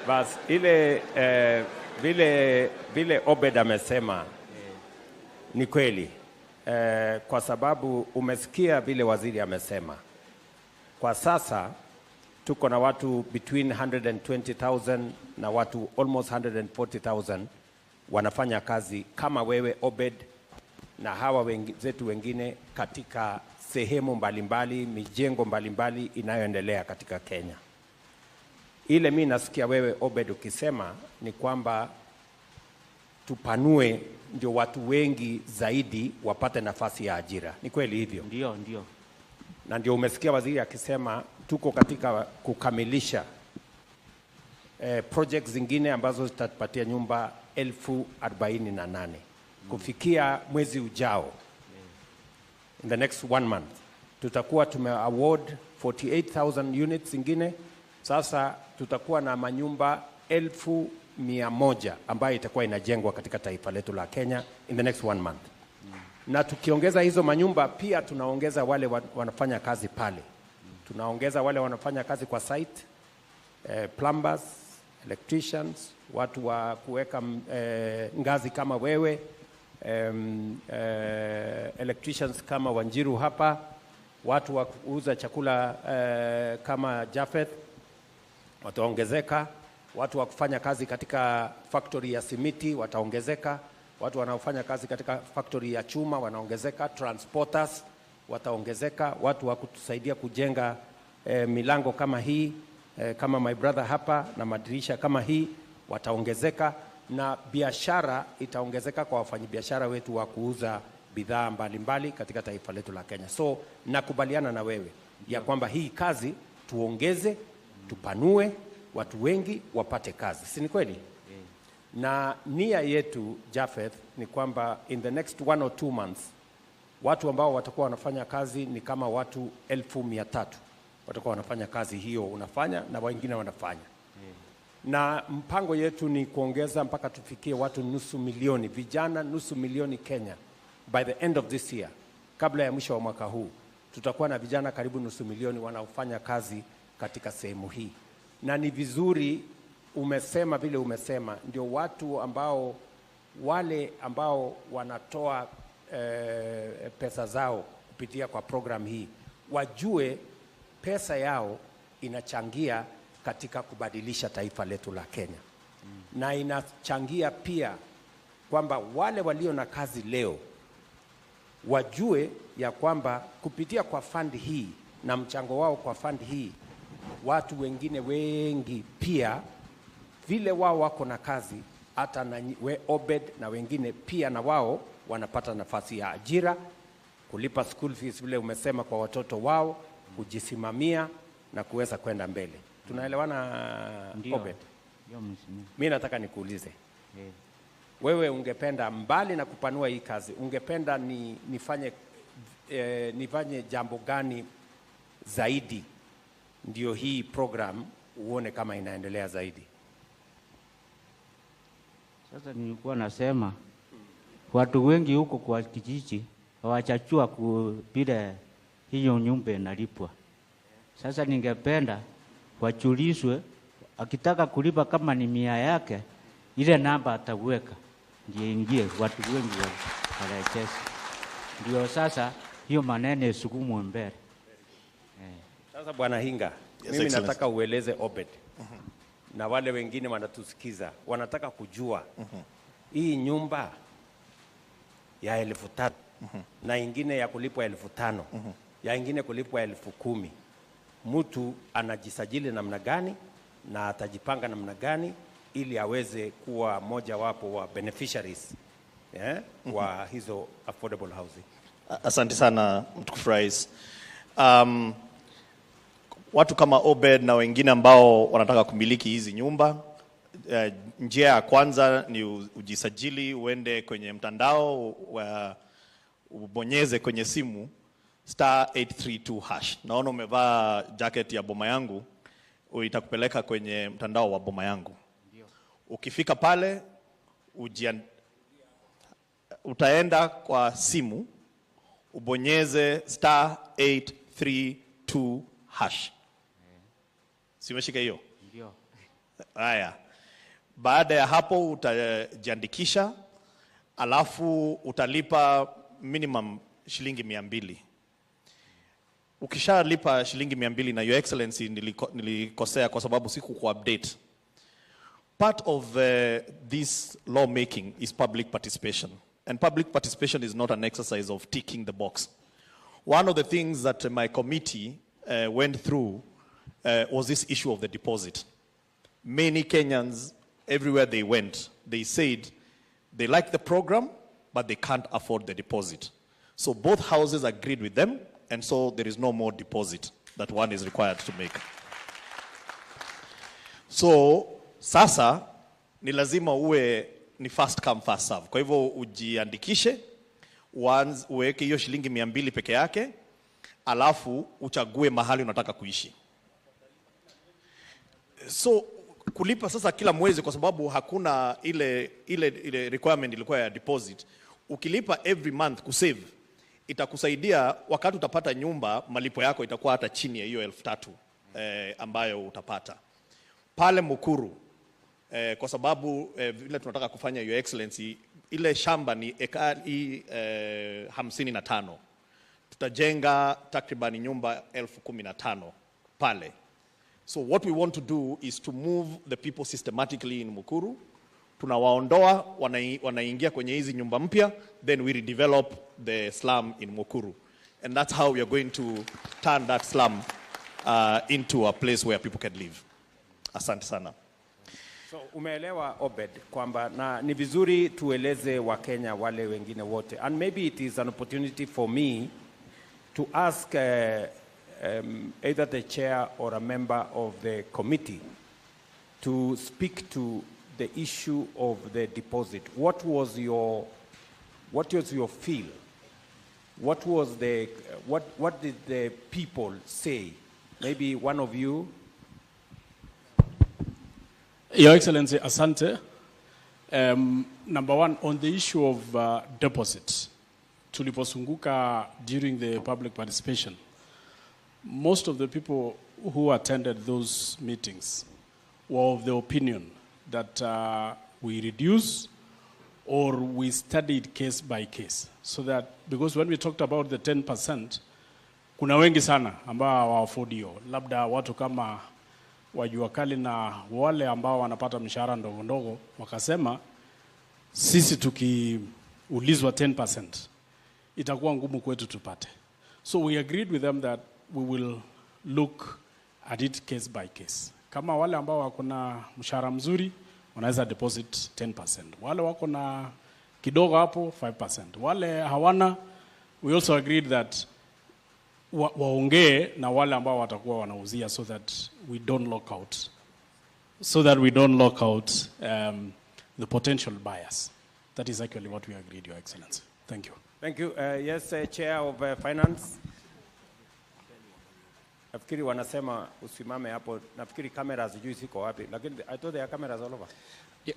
Bas ile vile Obed amesema ni kweli. Kwa sababu umesikia vile waziri amesema. Kwa sasa tuko na watu between 120,000 na watu almost 140,000 wanafanya kazi kama wewe Obed na hawa wenzetu wengine katika sehemu mbalimbali, mijengo mbalimbali inayoendelea katika Kenya. Ile mimi nasikia wewe Obed ukisema ni kwamba tupanue ndio watu wengi zaidi wapate nafasi ya ajira. Ni kweli hivyo?
Ndio.
Na ndio umesikia waziri akisema tuko katika kukamilisha projects zingine ambazo zitatupatia nyumba 48,000 kufikia mwezi ujao. In the next 1 month tutakuwa tumeaward 48,000 units zingine. Sasa tutakuwa na manyumba 100,000 ambayo itakuwa inajengwa katika taifa letu la Kenya in the next 1 month. Na tukiongeza hizo manyumba pia tunaongeza wale wanafanya kazi pale. Tunaongeza wale wanafanya kazi kwa site, plumbers, electricians, watu wa kuweka ngazi kama wewe, electricians kama Wanjiru hapa, watu wa kuuza chakula kama Jafeth wataongezeka, watu wa kufanya kazi katika factory ya simiti wataongezeka, watu wanaofanya kazi katika factory ya chuma wanaongezeka, transporters wataongezeka, watu wa kutusaidia kujenga milango kama hii, kama my brother hapa, na madirisha kama hii wataongezeka, na biashara itaongezeka kwa wafanyabiashara wetu wa kuuza bidhaa mbalimbali katika taifa letu la Kenya. So nakubaliana na wewe ya kwamba hii kazi tuongeze, tupanue, watu wengi wapate kazi. Si ni kweli? Na nia yetu Jafeth ni kwamba in the next 1 or 2 months watu ambao watakuwa wanafanya kazi ni kama watu 1,300 watakuwa wanafanya kazi hiyo unafanya na wengine wanafanya. na mpango yetu ni kuongeza mpaka tufikie watu 500,000 vijana 500,000 Kenya by the end of this year. Kabla ya mwisho wa mwaka huu tutakuwa na vijana karibu 500,000 wanaofanya kazi katika sehemu hii, na ni vizuri umesema vile umesema, ndio watu ambao wale ambao wanatoa pesa zao kupitia kwa program hii wajue pesa yao inachangia katika kubadilisha taifa letu la Kenya. Na inachangia pia kwamba wale walio na kazi leo wajue ya kwamba kupitia kwa fund hii na mchango wao kwa fund hii, watu wengine wengi pia vile wao wako na kazi, hata na Obed na wengine pia na wao wanapata nafasi ya ajira, kulipa school fees vile umesema kwa watoto wao, kujisimamia na kuweza kwenda mbele. Tunaelewana Obed? Mimi nataka nikuulize. Wewe ungependa mbali na kupanua hii kazi, ungependa nifanye jambo gani zaidi ndio hii program uone kama inaendelea zaidi?
Sasa nilikuwa nasema watu wengi huko kwa kijiji hawachachua kupile hiyo nyumba inalipwa. Sasa ningependa wachulizwe, akitaka kulipa kama ni 100 yake, ile namba ataweka ndio ingie, watu wengi wanacheza. Ndio sasa hiyo maneno sukumwe mbele.
Sasa Bwana Hinga, mimi nataka ueleze Obed. Na wale wengine wanatusikiza wanataka kujua hii nyumba ya 3,000 na ingine ya kulipwa 5,000 ya ingine kulipwa 10,000, mtu anajisajili namna gani na atajipanga namna gani ili aweze kuwa moja wapo wa beneficiaries wa hizo affordable housing?
Asante sana mtukufu Rais. Watu kama Obed na wengine ambao wanataka kumiliki hizi nyumba, njia ya kwanza ni ujisajili, uende kwenye mtandao, ubonyeze kwenye simu *832#. Naona umevaa jacket ya boma yangu, itakupeleka kwenye mtandao wa boma yangu. Ukifika pale utaenda kwa simu, ubonyeze *832#. Simeshika hiyo?
Ndio.
Haya. Baada ya hapo utajiandikisha, alafu utalipa minimum shilingi 200. Ukishalipa shilingi 200, na Your Excellency nilikosea kwa sababu siku ku-update. Part of this lawmaking is public participation. And public participation is not an exercise of ticking the box. One of the things that my committee went through was this issue of the deposit. Many Kenyans, everywhere they went, they said they like the program, but they can't afford the deposit. So both houses agreed with them, and so there is no more deposit that one is required to make. So sasa ni lazima uwe ni first come first serve. Kwa hivyo ujiandikishe, uweke hiyo shilingi 200 peke yake, alafu uchague mahali unataka kuishi. So kulipa sasa kila mwezi, kwa sababu hakuna ile requirement ilikuwa ya deposit. Ukilipa every month kusave, itakusaidia wakati utapata nyumba, malipo yako itakuwa hata chini ya hiyo 3,000 ambayo utapata pale Mukuru. Kwa sababu vile tunataka kufanya Your Excellency, ile shamba ni ekari 55. Tutajenga takriban nyumba 15,000 pale. So what we want to do is to move the people systematically in Mukuru. Tunawaondoa, wanaingia kwenye hizi nyumba mpya, then we redevelop the slum in Mukuru. And that's how we are going to turn that slum into a place where people can live. Asante sana.
So umeelewa Obed kwamba na ni vizuri tueleze Wakenya wale wengine wote, and maybe it is an opportunity for me to ask either the chair or a member of the committee to speak to the issue of the deposit. What was your feel? What did the people say? Maybe one of you.
Your Excellency, asante. Number one, on the issue of deposits, tuliposunguka during the public participation, most of the people who attended those meetings were of the opinion that we reduce or we studied case by case. So that, because when we talked about the 10%, kuna wengi sana ambao hawaafodi hiyo. Labda watu kama wajua kali na wale ambao wanapata mshahara ndogo ndogo wakasema sisi tukiulizwa 10% itakuwa ngumu kwetu tupate. So we agreed with them that we will look at it case by case. Kama wale ambao wako na mshahara mzuri wanaweza deposit 10%. Wale wako na kidogo hapo 5%. Wale hawana, we also agreed that waongee na wale ambao watakuwa wanauzia so that we don't lock out the potential buyers. That is actually what we agreed, Your Excellency. Thank you.
Thank you. Yes, Chair of Finance. Nafikiri wanasema usimame hapo. Nafikiri cameras sijui ziko wapi. Lakini I thought there are cameras all over.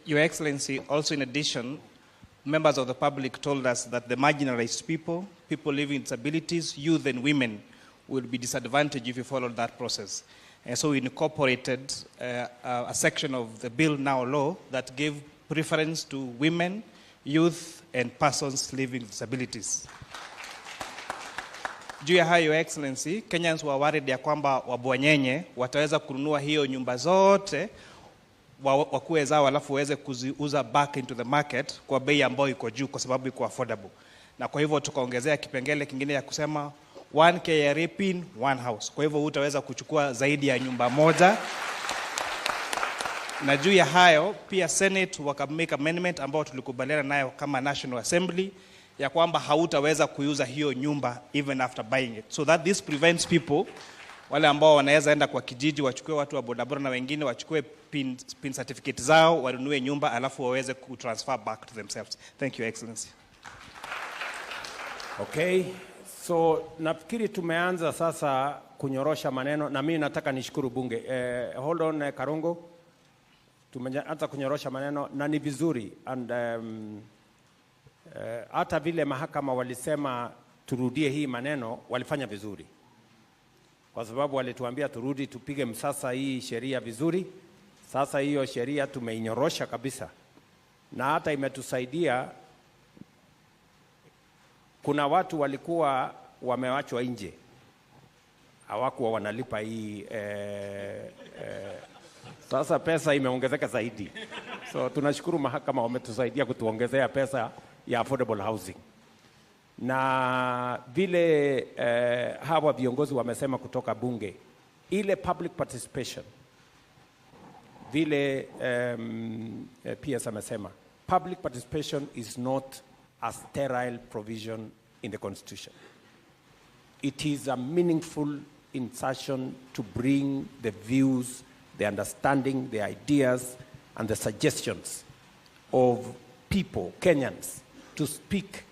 Your Excellency, also in addition, members of the public told us that the marginalized people, people living with disabilities, youth and women will be disadvantaged if you follow that process. And so we incorporated a section of the bill now law that gave preference to women, youth and persons living with disabilities. Juu ya hayo, Your Excellency, Kenyans were worried ya kwamba wabwanyenye wataweza kununua hiyo nyumba zote wakuwe zao alafu waweze kuziuza back into the market kwa bei ambayo iko juu kwa sababu iko affordable. Na kwa hivyo tukaongezea kipengele kingine ya kusema 1 KRA pin, 1 house. Kwa hivyo utaweza kuchukua zaidi ya nyumba moja. Na juu ya hayo, pia Senate wakamake amendment ambao tulikubaliana nayo kama National Assembly ya kwamba hautaweza kuuza hiyo nyumba even after buying it. So that this prevents people, wale ambao wanaweza enda kwa kijiji wachukue watu wa bodaboda na wengine wachukue pin certificate zao wanunue nyumba alafu waweze kutransfer back to themselves. Thank you, Excellency.
Okay. So nafikiri tumeanza sasa kunyorosha maneno na mimi nataka nishukuru bunge. Hold on Karungo. Tumeanza kunyorosha maneno na ni vizuri and hata vile mahakama walisema turudie hii maneno walifanya vizuri. Kwa sababu walituambia turudi tupige msasa hii sheria vizuri. Sasa hiyo sheria tumeinyorosha kabisa. Na hata imetusaidia. Kuna watu walikuwa wamewachwa nje. Hawakuwa wanalipa hii sasa pesa imeongezeka zaidi. So tunashukuru mahakama wametusaidia kutuongezea pesa ya affordable housing. Na vile hawa viongozi wamesema kutoka bunge, ile public participation, vile PS amesema, public participation is not a sterile provision in the Constitution. It is a meaningful insertion to bring the views, the understanding, the ideas, and the suggestions of people, Kenyans, to speak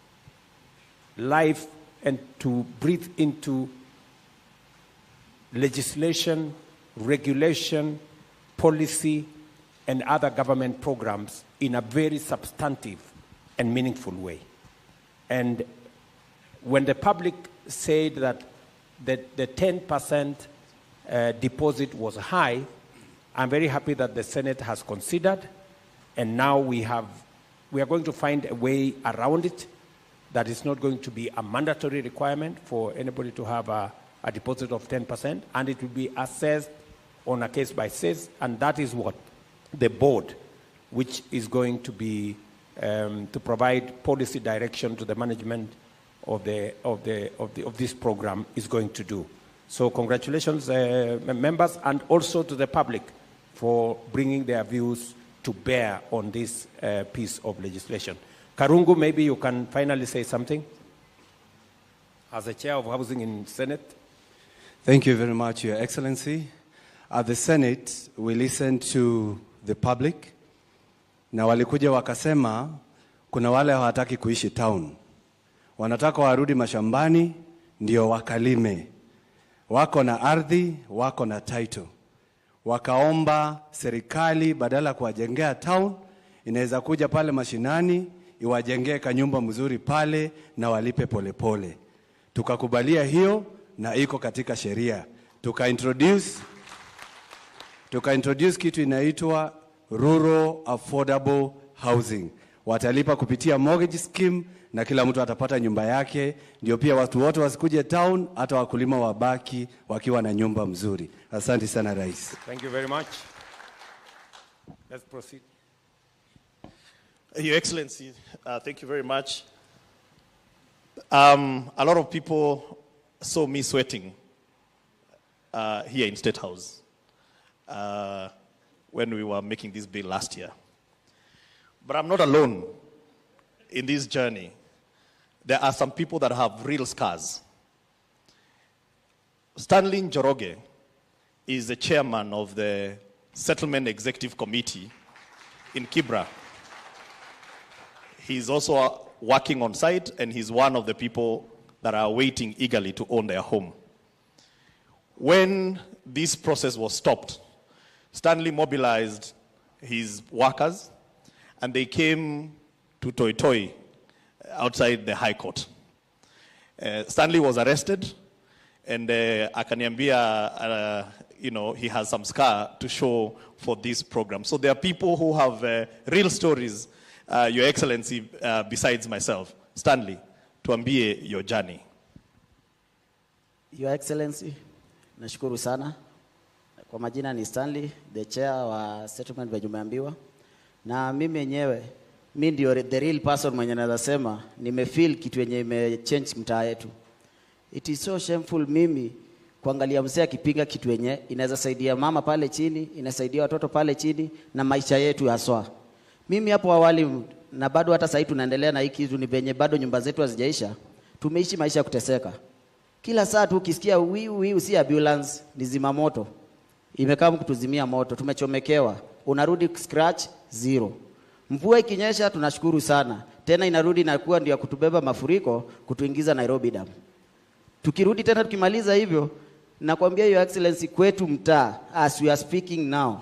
life and to breathe into legislation, regulation, policy, and other government programs in a very substantive and meaningful way. And when the public said that the 10% deposit was high, I'm very happy that the Senate has considered, and now we are going to find a way around it that is not going to be a mandatory requirement for anybody to have a deposit of 10%, and it will be assessed on a case by case, and that is what the board, which is going to be to provide policy direction to the management of this program, is going to do. So congratulations, members, and also to the public for bringing their views to bear on this piece of legislation. Karungu, maybe you can finally say something as the chair of housing in Senate.
Thank you very much, Your Excellency. At the Senate, we listened to the public. Na walikuja wakasema, kuna wale hawataki kuishi town. Wanataka warudi mashambani, ndio wakalime. Wako na ardhi, wako na title. wakaomba serikali badala kuwajengea town, inaweza kuja pale mashinani, iwajengee kanyumba mzuri pale na walipe polepole. Tukakubalia hiyo na iko katika sheria. Tuka-introduce kitu inaitwa Rural Affordable Housing. Watalipa kupitia mortgage scheme na kila mtu atapata nyumba yake. Ndio pia watu wote wasikuje town, hata wakulima wabaki wakiwa na nyumba mzuri. Asante sana Rais.
Thank you very much. Let's proceed.
Your Excellency, thank you very much. A lot of people saw me sweating here in State House when we were making this bill last year. But I'm not alone in this journey. There are some people that have real scars. Stanley Njoroge is the chairman of the Settlement Executive Committee in Kibra. He's also working on site, and he's one of the people that are waiting eagerly to own their home. When this process was stopped, Stanley mobilized his workers, and they came to Toi Toi outside the High Court. Stanley was arrested, and akaniambia, he has some scar to show for this program. So there are people who have real stories, Your Excellency, besides myself. Stanley, tuambie your journey.
Your Excellency, nashukuru sana. Kwa majina ni Stanley, the chair wa settlement venye umeambiwa. Na mimi mwenyewe, mimi ndio the real person mwenye naweza sema nimefeel kitu yenye imechange mtaa yetu. It is so shameful mimi kuangalia mzee akipinga kitu yenye inaweza saidia mama pale chini, inasaidia watoto pale chini na maisha yetu haswa. Mimi hapo awali na bado hata sasa tunaendelea na hiki kitu ni venye bado nyumba zetu hazijaisha. Tumeishi maisha ya kuteseka. Kila saa tu ukisikia wiu si ambulance, ni zimamoto. Imekaa kutuzimia moto, tumechomekewa. Unarudi scratch zero. Mvua ikinyesha tunashukuru sana. Tena inarudi na kuwa ndio kutubeba mafuriko kutuingiza Nairobi dam. Tukirudi tena tukimaliza hivyo, nakwambia Your Excellency kwetu mtaa as we are speaking now.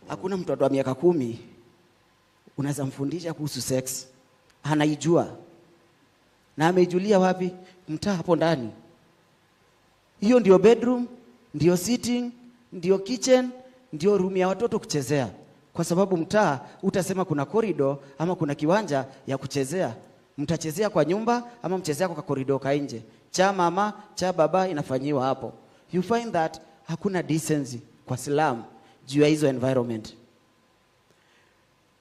Hakuna mtoto wa miaka 10 unaweza mfundisha kuhusu sex. Anaijua. Na ameijulia wapi? Mtaa hapo ndani. Hiyo ndio bedroom, ndio sitting, ndio kitchen, ndio room ya watoto kuchezea. Kwa sababu mtaa utasema kuna corridor ama kuna kiwanja ya kuchezea. Mtachezea kwa nyumba ama mchezea kwa corridor ka nje. Cha mama, cha baba inafanyiwa hapo. You find that hakuna decency kwa slum juu ya hizo environment.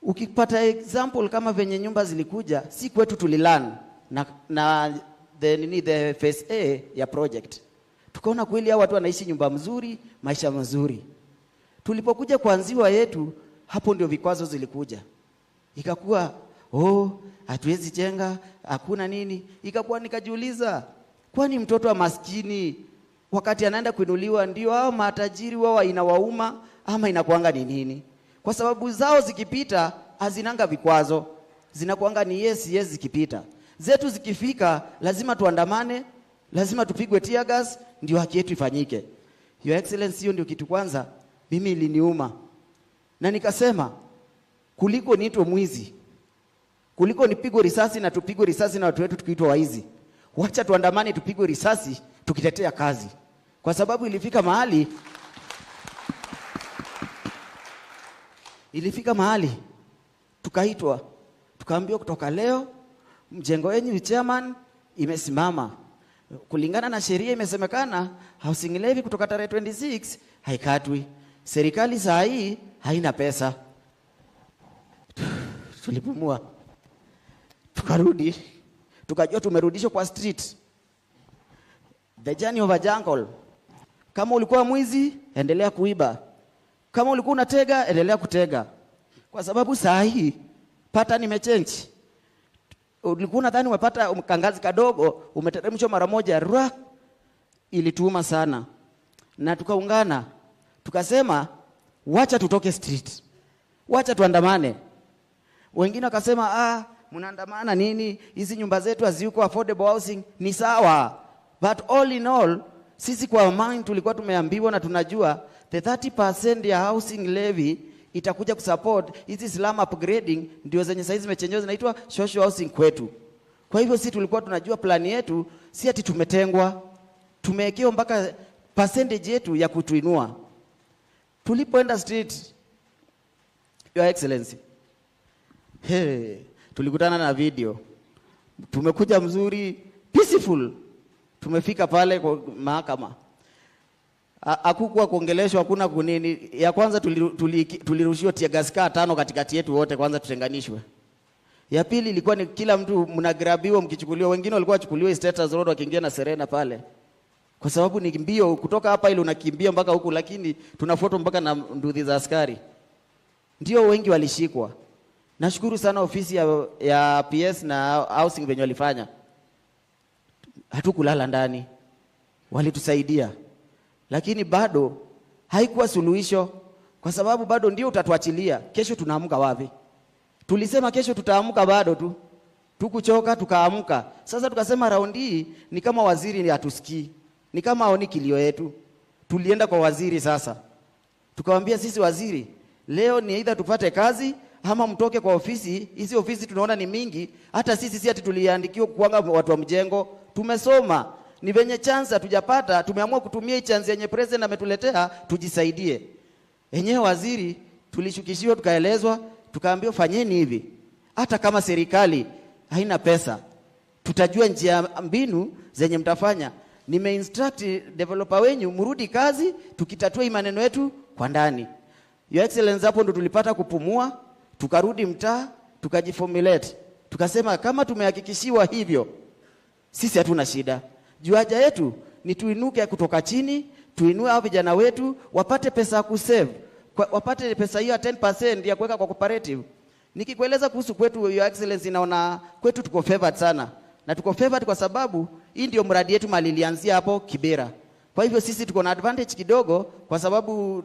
Ukipata example kama venye nyumba zilikuja, si kwetu tulilan na the phase A ya project. Tukaona kweli hao watu wanaishi nyumba mzuri, maisha mazuri. Tulipokuja kuanziwa yetu, hapo ndio vikwazo zilikuja. Ikakuwa, hatuwezi jenga, hakuna nini. Ikakuwa nikajiuliza, kwani mtoto wa maskini wakati anaenda kuinuliwa ndio hao matajiri wao inawauma ama inakuanga ni nini? Kwa sababu zao zikipita hazinanga vikwazo. Zinakuanga ni yes zikipita. Zetu zikifika lazima tuandamane, lazima tupigwe tear gas ndio haki yetu ifanyike. Your Excellency, hiyo ndio kitu kwanza mimi iliniuma. Na nikasema kuliko niitwe mwizi, kuliko nipigwe risasi na tupigwe risasi na watu wetu tukiitwa waizi, wacha tuandamane tupigwe risasi tukitetea kazi. Kwa sababu ilifika mahali tukaitwa, tukaambiwa kutoka leo mjengo wenu chairman imesimama. Kulingana na sheria imesemekana housing levy kutoka tarehe 26 haikatwi. Serikali saa hii haina pesa. Tulipumua. Tukarudi. Tukajua tumerudishwa kwa street. The journey of a jungle. Kama ulikuwa mwizi, endelea kuiba. Kama ulikuwa unatega, endelea kutega. Kwa sababu saa hii pattern imechange. Ulikuwa unadhani umepata kangazi kadogo, umeteremshwa mara moja, ilituuma sana. Na tukaungana, tukasema wacha tutoke street. Wacha tuandamane. Wengine wakasema mnaandamana nini? Hizi nyumba zetu haziko affordable housing. Ni sawa. But all in all, Sisi kwa mind tulikuwa tumeambiwa na tunajua the 30% ya housing levy itakuja kusupport hizi slum upgrading, ndio zenye saizi zimechenyewa zinaitwa social housing kwetu. Kwa hivyo sisi tulikuwa tunajua plani yetu, si ati tumetengwa, tumewekewa mpaka percentage yetu ya kutuinua. Tulipoenda street, Your Excellency, tulikutana na video. Tumekuja mzuri, peaceful. Tumefika pale kwa mahakama. Hakukuwa kuongeleshwa, hakuna kunini. Ya kwanza tulirushiwa tear gas 5 katikati yetu wote, kwanza tutenganishwe. Ya pili ilikuwa ni kila mtu mnagrabiwa mkichukuliwa, wengine walikuwa wachukuliwa Status Road wakiingia na Serena pale. Kwa sababu ni mbio kutoka hapa ile unakimbia mpaka huku, lakini tunafuatwa mpaka na nduthi za askari. Ndio wengi walishikwa. Nashukuru sana ofisi ya PS na housing venye walifanya. Hatukulala ndani. Walitusaidia. Lakini bado haikuwa suluhisho, kwa sababu bado ndio utatuachilia. Kesho tunaamka wapi? Tulisema kesho tutaamka, bado tu tukuchoka tukaamka. Sasa tukasema raundi hii ni kama waziri ni hatusikii, ni kama haoni kilio yetu. Tulienda kwa waziri sasa, tukamwambia sisi waziri, leo ni either tupate kazi ama mtoke kwa ofisi. Hizi ofisi tunaona ni mingi, hata sisi ati tuliandikiwa kuanga watu wa mjengo, tumesoma, ni venye chance tujapata, tumeamua kutumia hii chance yenye president ametuletea tujisaidie. Enyewe waziri tulishukishiwa, tukaelezwa, tukaambiwa fanyeni hivi, hata kama serikali haina pesa, tutajua njia mbinu zenye mtafanya. Nimeinstruct developer wenyu mrudi kazi, tukitatua maneno yetu kwa ndani. Your Excellency, hapo ndo tulipata kupumua, tukarudi mtaa, tukajiformulate. Tukasema kama tumehakikishiwa hivyo, sisi hatuna shida. Juu haja yetu ni tuinuke kutoka chini, tuinue hao vijana wetu wapate pesa ya kusave, wapate pesa hiyo 10% ya kuweka kwa cooperative. Nikikueleza kuhusu kwetu, Your Excellency, naona kwetu tuko favored sana. Na tuko favored kwa sababu hii ndio mradi yetu mali ilianzia hapo Kibera. Kwa hivyo sisi tuko na advantage kidogo, kwa sababu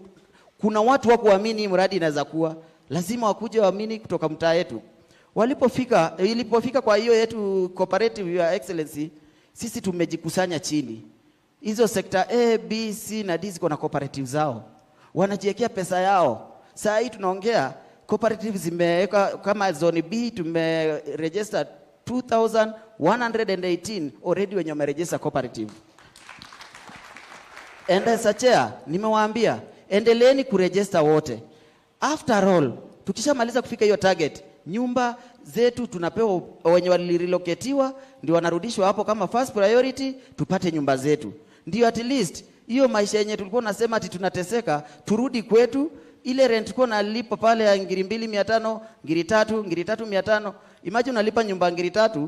kuna watu wa kuamini mradi inaweza kuwa, lazima wakuje waamini kutoka mtaa yetu. Ilipofika kwa hiyo yetu cooperative, Your Excellency, sisi tumejikusanya chini. Hizo sekta A, B, C na D ziko na cooperative zao. Wanajiwekea pesa yao. Saa hii tunaongea cooperative zimeweka kama zone B tumeregister 2118 already wenye wameregister cooperative. And Sachea, nimewaambia endeleeni kuregister wote. After all, tukishamaliza kufika hiyo target, nyumba zetu tunapewa, wenye walirelocatiwa ndio wanarudishwa hapo kama first priority, tupate nyumba zetu. Ndio at least hiyo maisha yenye tulikuwa nasema ati tunateseka, turudi kwetu. Ile rent kwa nalipa pale ya 2,500, 3,000, 3,500. Imagine unalipa nyumba 3,000,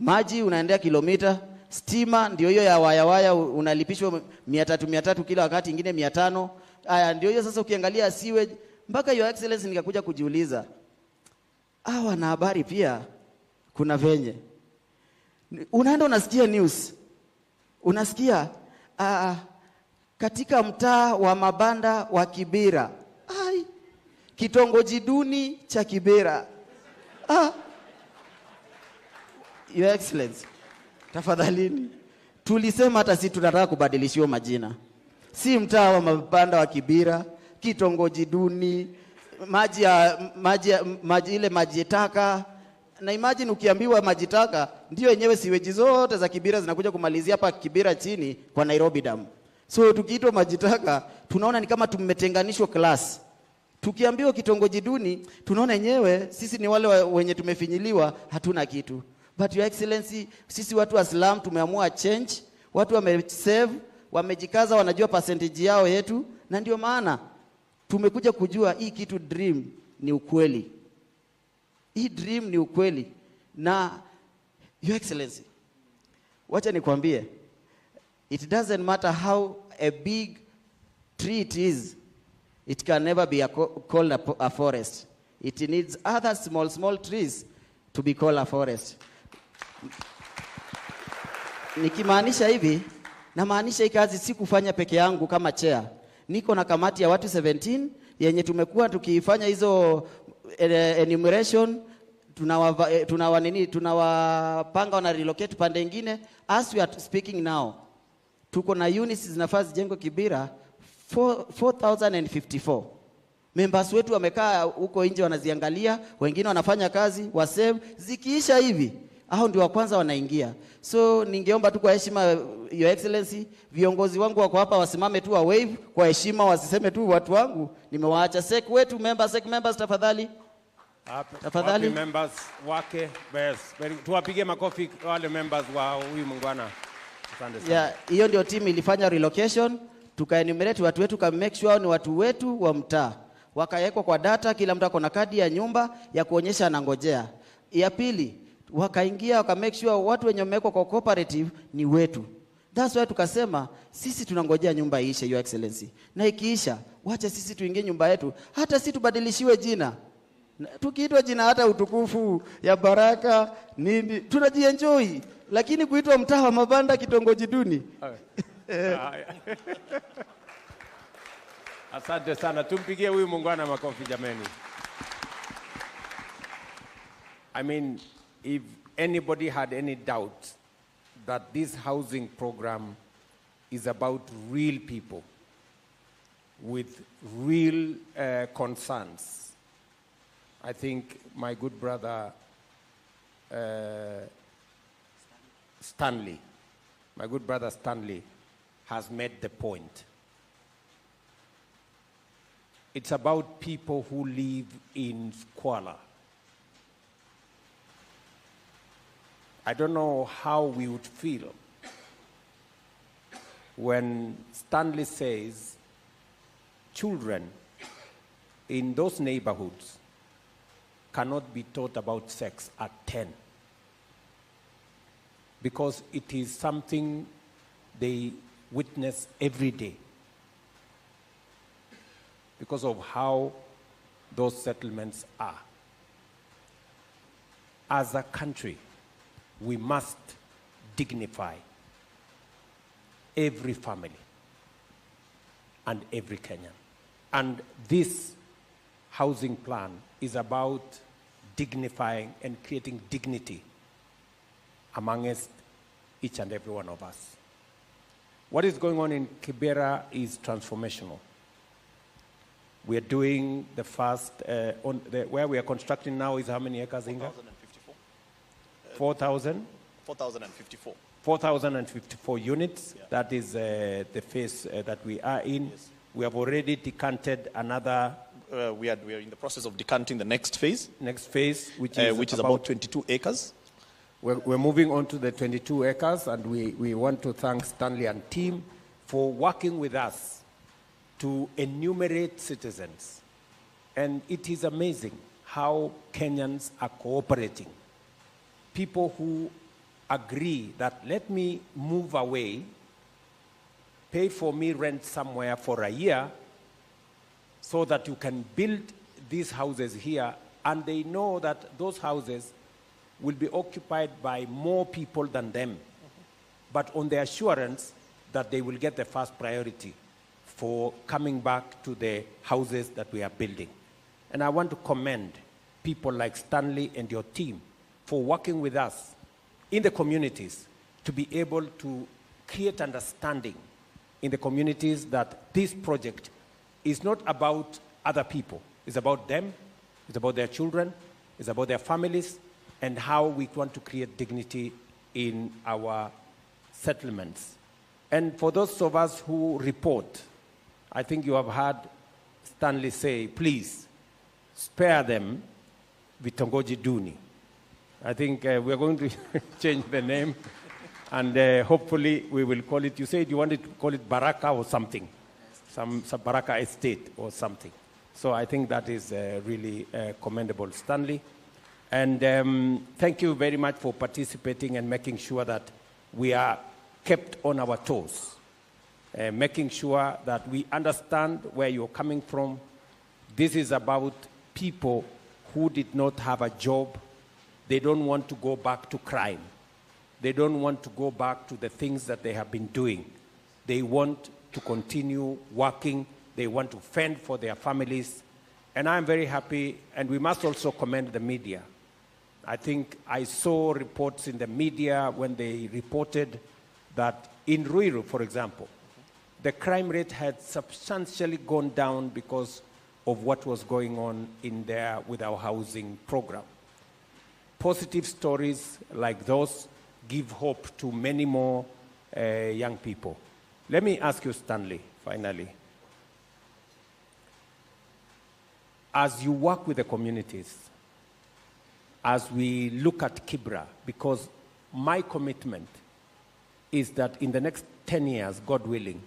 maji unaendea kilomita, stima ndio hiyo ya waya unalipishwa 300 kila wakati, ingine 500. Haya ndio hiyo sasa. Ukiangalia sewage, mpaka Your Excellency nikakuja kujiuliza, hawa na habari pia kuna venye unaenda unasikia news, unasikia katika mtaa wa mabanda wa Kibera, kitongoji duni cha Kibera. Your Excellency, tafadhalini, tulisema hata si tunataka kubadilishiwa majina. Si mtaa wa mabanda wa Kibera, kitongoji duni, maji taka. Na imagine ukiambiwa maji taka, ndio yenyewe siweji zote za Kibera zinakuja kumalizia hapa Kibera chini kwa Nairobi Dam. So tukiitwa maji taka, tunaona ni kama tumetenganishwa class. Tukiambiwa kitongoji duni, tunaona yenyewe sisi ni wale wenye tumefinyiliwa, hatuna kitu. But Your Excellency, sisi watu wa slum tumeamua change. Watu wamesave, wamejikaza, wanajua percentage yao yetu, na ndio maana tumekuja kujua hii kitu dream ni ukweli. Hii dream ni ukweli. Na Your Excellency, wacha nikwambie, it doesn't matter how a big tree it is, it can never be called a forest. It needs other small trees to be called a forest. Nikimaanisha hivi, na maanisha hii kazi si kufanya peke yangu kama chair. Niko na kamati ya watu 17 yenye tumekuwa tukifanya hizo enumeration, tunawapanga wana relocate pande nyingine. As we are speaking now, tuko na units zinafaa zijengwe Kibera 4054. Members wetu wamekaa huko nje wanaziangalia, wengine wanafanya kazi, wasave, zikiisha hivi hao ndio wa kwanza wanaingia. So ningeomba tu kwa heshima Your Excellency, viongozi wangu wako hapa wasimame tu wa wave kwa heshima, wasiseme tu watu wangu nimewaacha. SEC wetu members tafadhali. Tafadhali
members wake best. Tuwapige makofi wale members wa huyu mungwana. Asante sana.
Yeah, hiyo ndio team ilifanya relocation, tukaenumerate watu wetu kama make sure ni watu wetu wa mtaa. Wakawekwa kwa data, kila mtu ako na kadi ya nyumba ya kuonyesha anangojea. Ya pili, wakaingia waka make sure watu wenye wamewekwa kwa cooperative ni wetu. That's why tukasema sisi tunangojea nyumba iishe, Your Excellency. Na ikiisha, wacha sisi tuingie nyumba yetu. Hata sisi tubadilishiwe jina. Tukiitwa jina hata utukufu ya baraka nini, tunajienjoy. Lakini kuitwa mtaa wa mabanda kitongoji duni.
Asante sana. Tumpigie huyu mungwana makofi jameni. I mean, if anybody had any doubt that this housing program is about real people with real concerns, I think my good brother Stanley has made the point. It's about people who live in squalor. I don't know how we would feel when Stanley says children in those neighborhoods cannot be taught about sex at 10, because it is something they witness every day because of how those settlements are. As a country, we must dignify every family and every Kenyan. And this housing plan is about dignifying and creating dignity amongst each and every one of us. What is going on in Kibera is transformational. We are doing the first, where we are constructing now is how many acres, Inga? 4,000?
4,054.
4,054 units. Yeah. That is the phase that we are in. Yes. We have already decanted another.
We are in the process of decanting the next phase.
Next phase, which is
about 22 acres.
We're moving on to the 22 acres, and we want to thank Stanley and team for working with us to enumerate citizens. And it is amazing how Kenyans are cooperating. People who agree that let me move away, pay for me rent somewhere for a year so that you can build these houses here, and they know that those houses will be occupied by more people than them, but on the assurance that they will get the first priority for coming back to the houses that we are building. And I want to commend people like Stanley and your team for working with us in the communities to be able to create understanding in the communities that this project is not about other people. It's about them, it's about their children, it's about their families, and how we want to create dignity in our settlements. And for those of us who report, I think you have heard Stanley say, please spare them Vitongoji Duni. I think we're going to change the name, and hopefully we will call it, you said you wanted to call it Baraka or something, some Baraka Estate or something. So I think that is really commendable, Stanley. And thank you very much for participating and making sure that we are kept on our toes, making sure that we understand where you're coming from. This is about people who did not have a job. They don't want to go back to crime. They don't want to go back to the things that they have been doing. They want to continue working. They want to fend for their families. And I'm very happy, and we must also commend the media. I think I saw reports in the media when they reported that in Ruiru, for example, the crime rate had substantially gone down because of what was going on in there with our housing program. Positive stories like those give hope to many more young people. Let me ask you, Stanley, finally. As you work with the communities, as we look at Kibra, because my commitment is that in the next 10 years, God willing,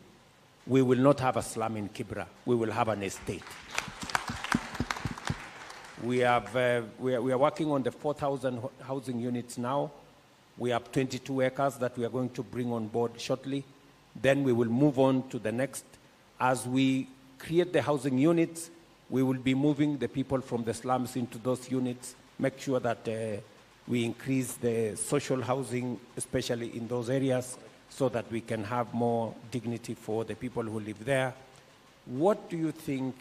we will not have a slum in Kibra. We will have an estate. We are working on the 4,000 housing units now. We have 22 acres that we are going to bring on board shortly. Then we will move on to the next. As we create the housing units, we will be moving the people from the slums into those units, make sure that we increase the social housing, especially in those areas, so that we can have more dignity for the people who live there. What do you think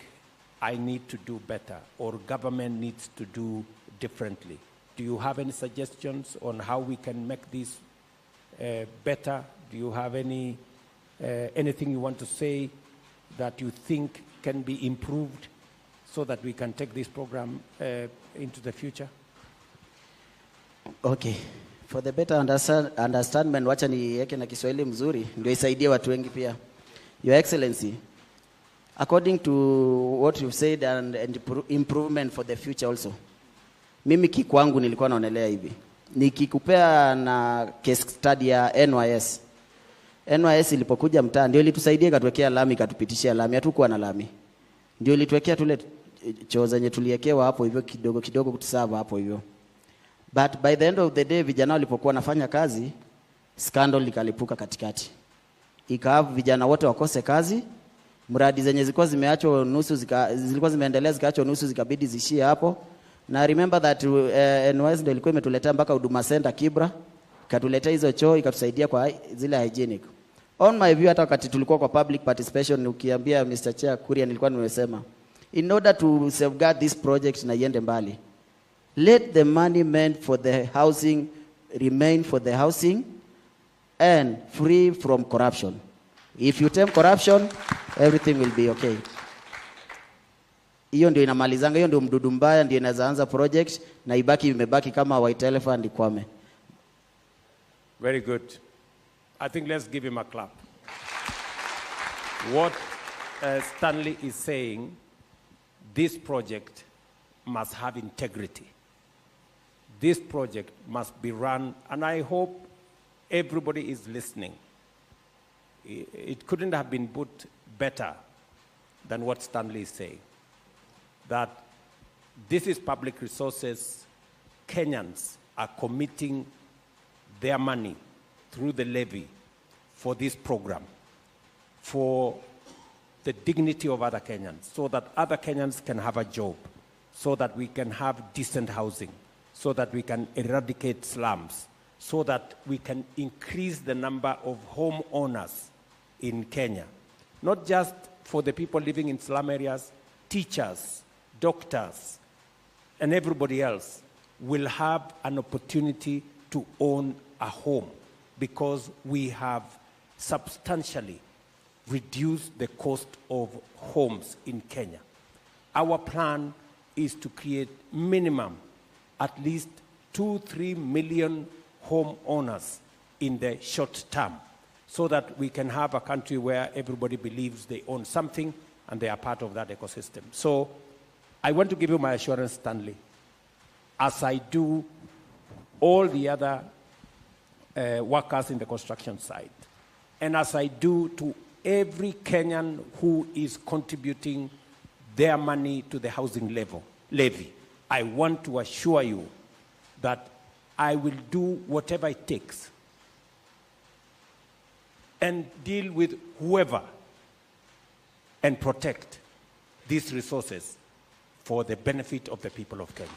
I need to do better, or government needs to do differently? Do you have any suggestions on how we can make this better? Do you have anything you want to say that you think can be improved so that we can take this program into the future?
Okay. For the better understanding, wacha niweke na Kiswahili mzuri ndio isaidie watu wengi pia. Your Excellency, according to what you've said and improvement for the future also, mimi kikwangu nilikuwa naonelea hivi. Nikikupea na case study ya NYS. NYS ilipokuja mtaa ndio ilitusaidia katuwekea lami, katupitishia lami, hatukuwa na lami. Ndio ilituwekea tule choo zenye tuliekewa hapo hivyo kidogo kidogo kutusava hapo hivyo. But by the end of the day, vijana walipokuwa nafanya kazi, scandal likalipuka katikati. Ikawa vijana wote wakose kazi, mradi zenye zilikuwa zimeachwa nusu zilikuwa zimeendelea zikaachwa nusu zikabidi zishie hapo. Na remember that NYS ndio ilikuwa imetuletea mpaka Huduma Center Kibra, ikatuletea hizo choo, ikatusaidia kwa zile hygienic. On my view, hata wakati tulikuwa kwa public participation, ukiambia Mr. Chair Kuria, nilikuwa nimesema, in order to safeguard this project na iende mbali, let the money meant for the housing remain for the housing and free from corruption. If you tame corruption, everything will be okay. Hiyo ndio inamalizanga, hiyo ndio mdudu mbaya ndio inaanza project na ibaki imebaki kama white elephant ikwame.
Very good. I think let's give him a clap. What Stanley is saying, this project must have integrity. This project must be run, and I hope everybody is listening. It couldn't have been put better than what Stanley is saying. That this is public resources. Kenyans are committing their money through the levy for this program, for the dignity of other Kenyans, so that other Kenyans can have a job, so that we can have decent housing, so that we can eradicate slums, so that we can increase the number of homeowners in Kenya. Not just for the people living in slum areas, teachers, doctors, and everybody else will have an opportunity to own a home, because we have substantially reduced the cost of homes in Kenya. Our plan is to create minimum at least 2-3 million homeowners in the short term, so that we can have a country where everybody believes they own something and they are part of that ecosystem. So I want to give you my assurance, Stanley, as I do all the other workers in the construction site, and as I do to every Kenyan who is contributing their money to the housing levy, I want to assure you that I will do whatever it takes and deal with whoever and protect these resources for the benefit of the people of Kenya.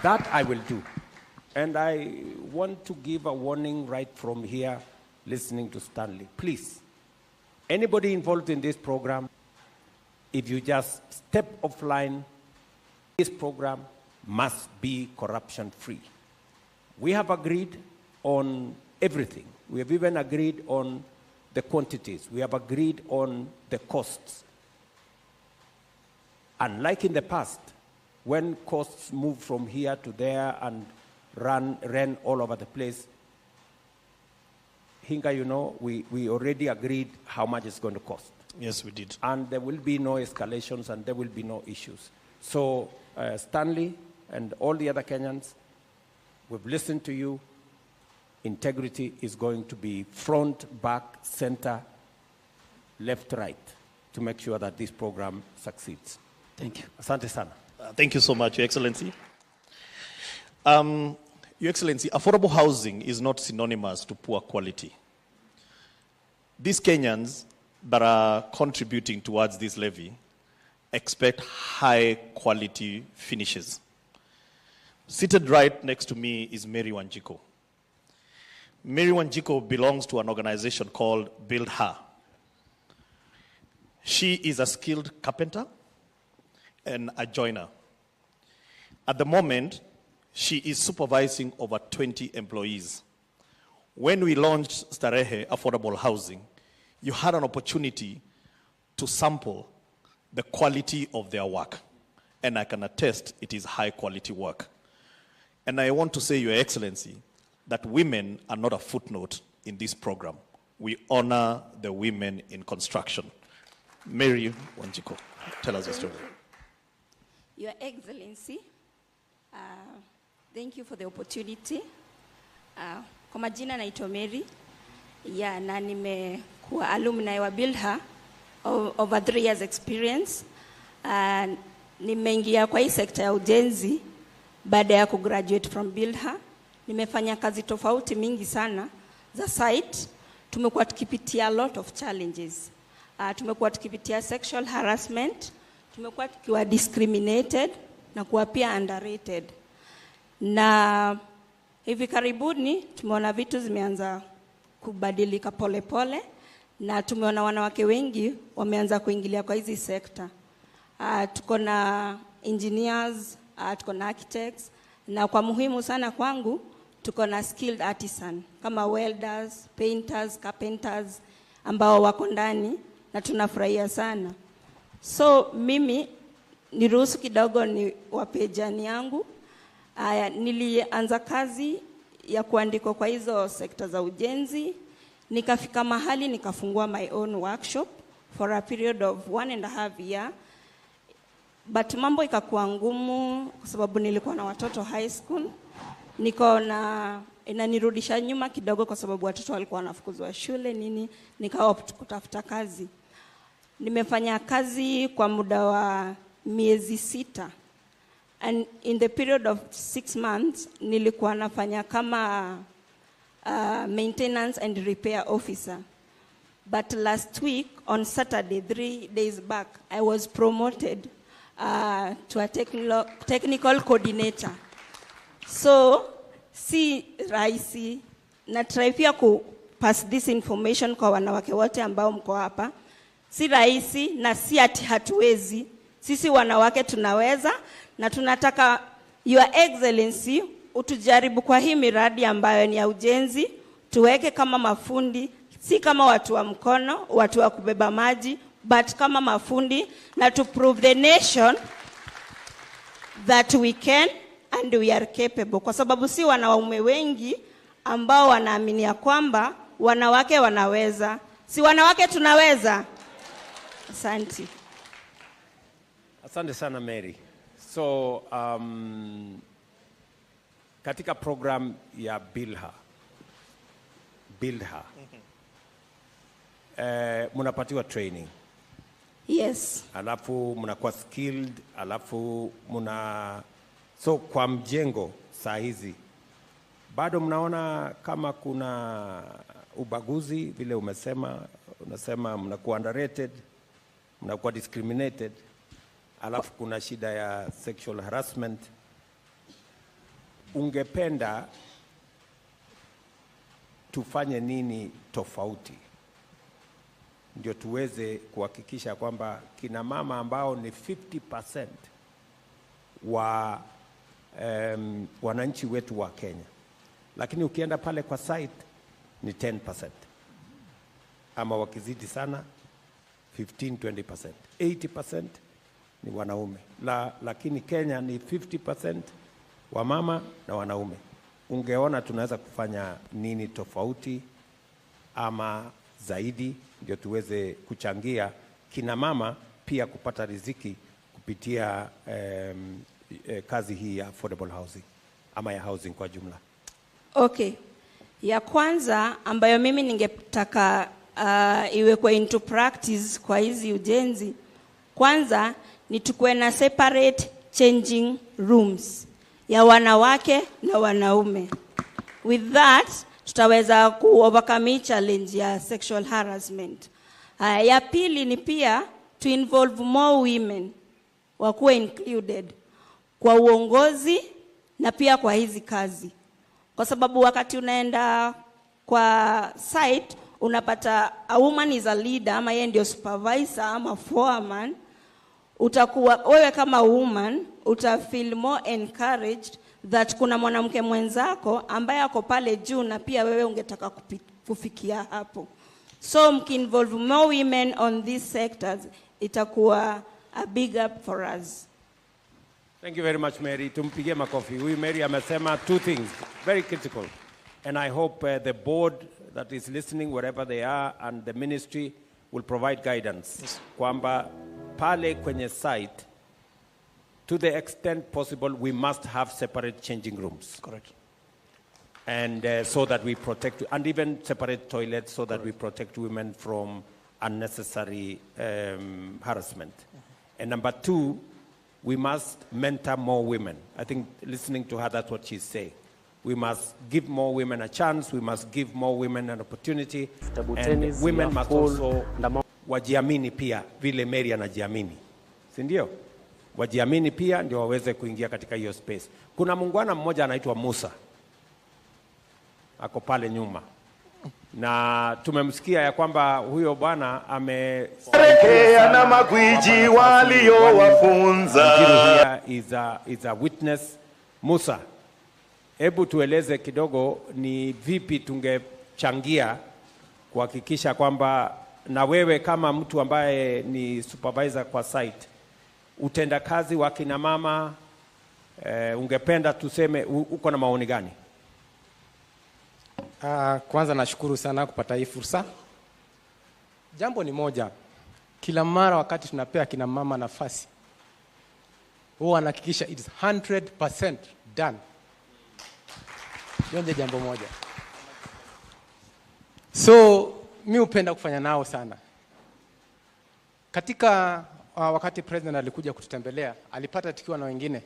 That I will do. And I want to give a warning right from here, listening to Stanley. Please, anybody involved in this program, if you just step offline, this program must be corruption-free. We have agreed on everything. We have even agreed on the quantities. We have agreed on the costs. Unlike in the past, when costs move from here to there and ran all over the place, Hinga, you know, we already agreed how much it's going to cost.
Yes, we did.
And there will be no escalations and there will be no issues. So Stanley and all the other Kenyans, we've listened to you. Integrity is going to be front, back, center, left, right, to make sure that this program succeeds.
Thank you.
Asante sana.
Thank you so much, Your Excellency. Your Excellency, affordable housing is not synonymous to poor quality. These Kenyans that are contributing towards this levy expect high quality finishes. Seated right next to me is Mary Wanjiko. Mary Wanjiko belongs to an organization called Build Her. She is a skilled carpenter and a joiner. At the moment, she is supervising over 20 employees. When we launched Starehe Affordable Housing, you had an opportunity to sample the quality of their work. And I can attest it is high quality work. And I want to say, Your Excellency, that women are not a footnote in this program. We honor the women in construction. Mary Wanjiko, tell us your story.
Your Excellency, thank you for the opportunity. Kwa majina naitwa Mary, na nimekuwa alumni wa Build Her over 3 years experience. Nimeingia kwa hii sekta ya ujenzi baada ya kugraduate from Build Her. Nimefanya kazi tofauti mingi sana za site. Tumekuwa tukipitia a lot of challenges. Tumekuwa tukipitia sexual harassment, tumekuwa tukiwa discriminated na kuwa pia underrated. Na hivi karibuni tumeona vitu zimeanza kubadilika pole pole na tumeona wanawake wengi wameanza kuingilia kwa hizi sekta. Tuko na engineers, tuko na architects, na kwa muhimu sana kwangu tuko na skilled artisan kama welders, painters, carpenters ambao wako ndani na tunafurahia sana. So mimi niruhusu kidogo ni wape jani yangu. Nilianza kazi ya kuandikwa kwa hizo sekta za ujenzi, nikafika mahali nikafungua my own workshop for a period of 1.5 years. But mambo ikakuwa ngumu kwa sababu nilikuwa na watoto high school. Niko na inanirudisha nyuma kidogo kwa sababu watoto walikuwa wanafukuzwa shule nini, nikaopt kutafuta kazi. Nimefanya kazi kwa muda wa miezi 6. And in the period of 6 months, nilikuwa nafanya kama maintenance and repair officer. But last week, on Saturday, 3 days back, I was promoted to a technical coordinator. So, si rahisi, na try pia ku pass this information kwa wanawake wote ambao mko hapa. Si rahisi na si ati hatuwezi. Sisi wanawake tunaweza na tunataka Your Excellency utujaribu kwa hii miradi ambayo ni ya ujenzi, tuweke kama mafundi, si kama watu wa mkono, watu wa kubeba maji, but kama mafundi, na to prove the nation that we can and we are capable. Kwa sababu si wanaume wengi ambao wanaamini ya kwamba wanawake wanaweza. Si wanawake tunaweza? Asante.
Asante sana Mary. So katika program ya Build Her, mnapatiwa training.
Yes.
Alafu mnakuwa skilled, alafu so kwa mjengo saa hizi bado mnaona kama kuna ubaguzi vile unasema mnakuwa underrated, mnakuwa discriminated, alafu kuna shida ya sexual harassment. Ungependa tufanye nini tofauti ndio tuweze kuhakikisha kwamba kina mama ambao ni 50% wa wananchi wetu wa Kenya lakini ukienda pale kwa site ni 10%, ama wakizidi sana 15-20%. 80% ni wanaume, lakini Kenya ni 50% wamama na wanaume. Ungeona tunaweza kufanya nini tofauti ama zaidi, ndio tuweze kuchangia kina mama pia kupata riziki kupitia kazi hii ya affordable housing ama ya housing kwa jumla.
Okay. Ya kwanza ambayo mimi ningetaka iwekwe into practice kwa hizi ujenzi, kwanza ni tukuwe na separate changing rooms ya wanawake na wanaume. With that, tutaweza ku-overcome challenge ya sexual harassment. Ya pili ni pia to involve more women wakuwe included kwa uongozi na pia kwa hizi kazi. Kwa sababu wakati unaenda kwa site, unapata a woman is a leader, ama yeye ndio supervisor ama foreman, utakuwa wewe kama woman utafeel more encouraged that kuna mwanamke mwenzako ambaye ako pale juu na pia wewe ungetaka kufikia hapo. So mkinvolve more women on these sectors, itakuwa a big up for us.
Thank you very much, Mary. Tumpigie makofi. Huyu Mary amesema two things very critical, and I hope the board that is listening wherever they are and the ministry will provide guidance. Yes. Kwamba pale kwenye site, to the extent possible, we must have separate changing rooms.
Correct.
And so that we protect, and even separate toilets so that we protect women from unnecessary harassment. And number two, we must mentor more women. I think listening to her, that's what she's saying. We must give more women a chance. We must give more women an opportunity. And women must also wajiamini pia vile Mary anajiamini. Si ndio? Wajiamini pia ndio waweze kuingia katika hiyo space. Kuna muungwana mmoja anaitwa Musa. Ako pale nyuma. Na tumemsikia ya kwamba huyo bwana amerekea na magwiji waliowafunza. Is a witness. Musa, hebu tueleze kidogo ni vipi tungechangia kuhakikisha kwamba na wewe kama mtu ambaye ni supervisor kwa site, utendakazi wa kina mama, ungependa tuseme uko na maoni gani?
Kwanza nashukuru sana kupata hii fursa. Jambo ni moja, kila mara wakati tunapea kina mama nafasi, huwa anahakikisha it's 100% done. Hiyo ndio jambo moja. So mimi hupenda kufanya nao sana. Katika wakati president alikuja kututembelea, alipata tukiwa na wengine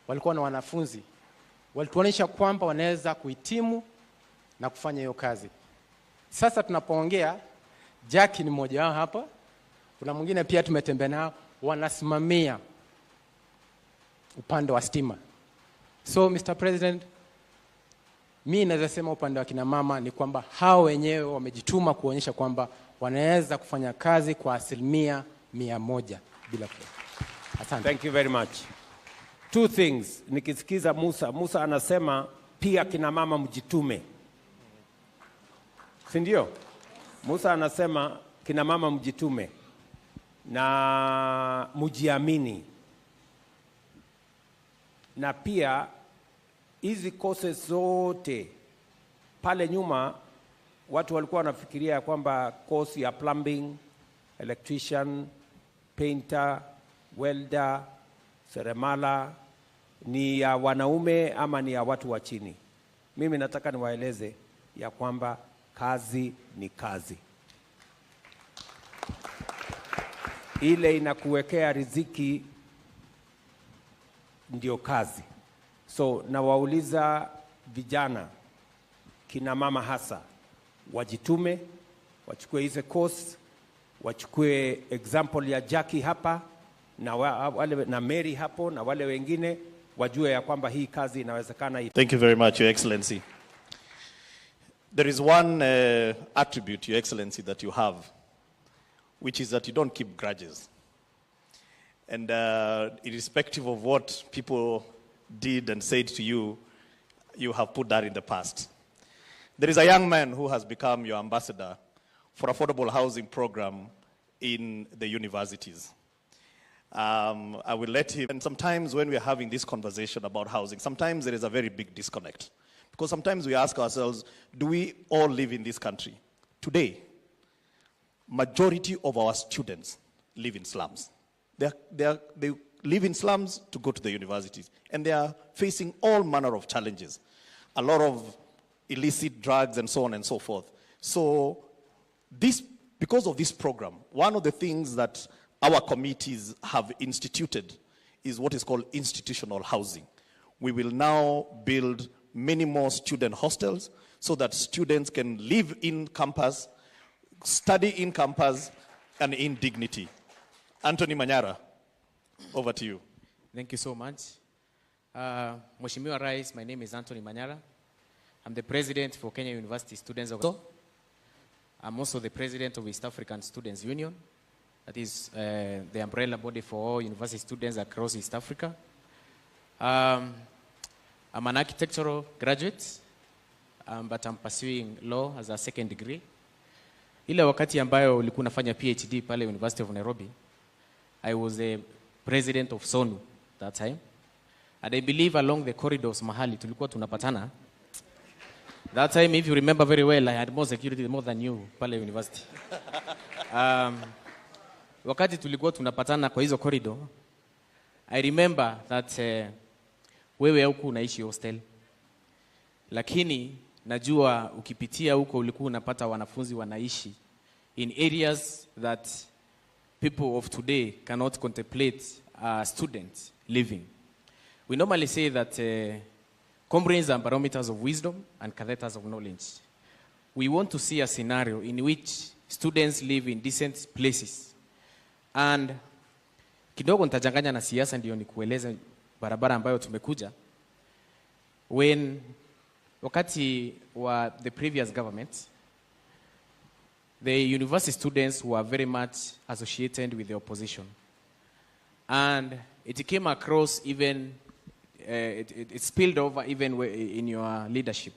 walikuwa na wanafunzi, walituonyesha kwamba wanaweza kuhitimu na kufanya hiyo kazi. Sasa tunapoongea, Jackie ni mmoja wao hapa. Kuna mwingine pia tumetembea nao, wanasimamia upande wa stima. So Mr. President, mimi naweza sema upande wa kina mama ni kwamba hao wenyewe wamejituma kuonyesha kwamba wanaweza kufanya kazi kwa 100% bila kuwa. Asante.
Thank you very much. Two things. Nikisikiza Musa anasema pia kina mama mjitume. Si ndio? Musa anasema kina mama mjitume na mujiamini. Na pia hizi courses zote pale nyuma watu walikuwa wanafikiria kwamba course ya plumbing, electrician, painter, welder, seremala ni ya wanaume ama ni ya watu wa chini. Mimi nataka niwaeleze ya kwamba kazi ni kazi. Ile inakuwekea riziki ndio kazi. So nawauliza vijana, kina mama hasa, wajitume, wachukue hizo course, wachukue example ya Jackie hapa na wale na Mary hapo na wale wengine, wajue ya kwamba hii kazi inawezekana.
Thank you very much, Your Excellency. There is one attribute, Your Excellency, that you have, which is that you don't keep grudges. And irrespective of what people did and said to you, you have put that in the past. There is a young man who has become your ambassador for affordable housing program in the universities. I will let him, and sometimes when we are having this conversation about housing, sometimes there is a very big disconnect. Because sometimes we ask ourselves, do we all live in this country? Today, majority of our students live in slums. They live in slums to go to the universities, and they are facing all manner of challenges. A lot of illicit drugs and so on and so forth. So because of this program, one of the things that our committees have instituted is what is called institutional housing. We will now build many more student hostels so that students can live in campus, study in campus, and in dignity. Anthony Manyara, over to you.
Thank you so much. Mheshimiwa Rais, my name is Anthony Manyara. I'm the president for Kenya University Students of I'm also the president of East African Students Union. That is the umbrella body for all university students across East Africa. I'm an architectural graduate, but I'm pursuing law as a second degree. Ile wakati ambayo ulikuwa nafanya PhD pale University of Nairobi, I was the president of SONU that time. And I believe along the corridors mahali tulikuwa tunapatana. That time, if you remember very well, I had more security more than you pale university. Wakati tulikuwa tunapatana kwa hizo corridor, I remember that wewe huko unaishi hostel. Lakini najua ukipitia huko ulikuwa unapata wanafunzi wanaishi in areas that people of today cannot contemplate students living. We normally say that comrades are barometers of wisdom and catheters of knowledge. We want to see a scenario in which students live in decent places. And kidogo nitajanganya na siasa ndio nikueleze barabara ambayo tumekuja. Wakati wa the previous government, the university students were very much associated with the opposition. And it came across even it spilled over even in your leadership.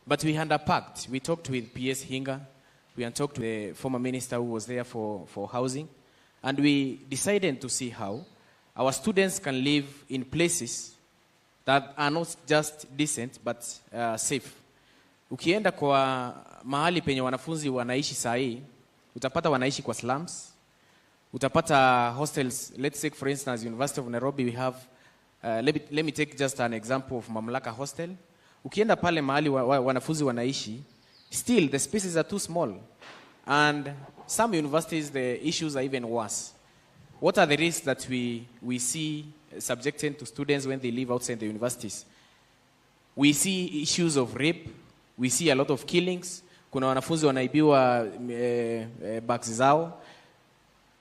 But we had a pact. We talked with PS Hinga. We had talked to the former minister who was there for housing. And we decided to see how our students can live in places that are not just decent, but safe. Ukienda kwa mahali penye wanafunzi wanaishi sahi, utapata wanaishi kwa slums. Utapata hostels. Let's say, for instance, University of Nairobi, we have let me take just an example of Mamlaka Hostel. Ukienda pale mahali wanafunzi wanaishi, still the spaces are too small. And some universities, the issues are even worse. What are the risks that we see subjected to students when they live outside the universities? We see issues of rape. We see a lot of killings. Kuna wanafunzi wanaibiwa bags zao.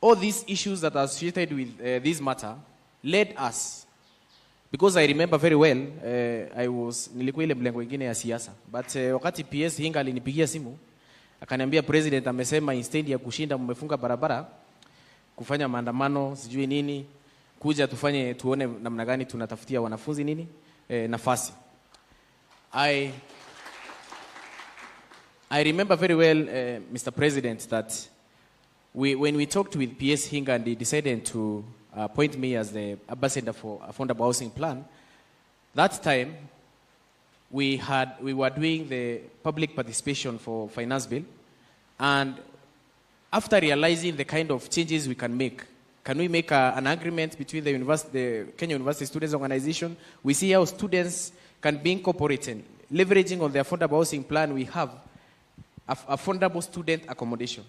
All these issues that are associated with this matter led us. Because I remember very well, nilikuwa ile mlengo ingine ya siasa. But wakati PS Hinga alinipigia simu, akaniambia president amesema instead ya kushinda mmefunga barabara, kufanya maandamano, sijui nini, kuja tuone namna gani tunatafutia wanafunzi nini, nafasi. I remember very well, Mr. President, that when we talked with PS Hinga and he decided to appoint me as the ambassador for affordable housing plan, that time we were doing the public participation for finance bill, and after realizing the kind of changes we can make, can we make an agreement between the Kenya University Students Organization? We see how students can be incorporated, leveraging on the affordable housing plan. We have affordable student accommodation.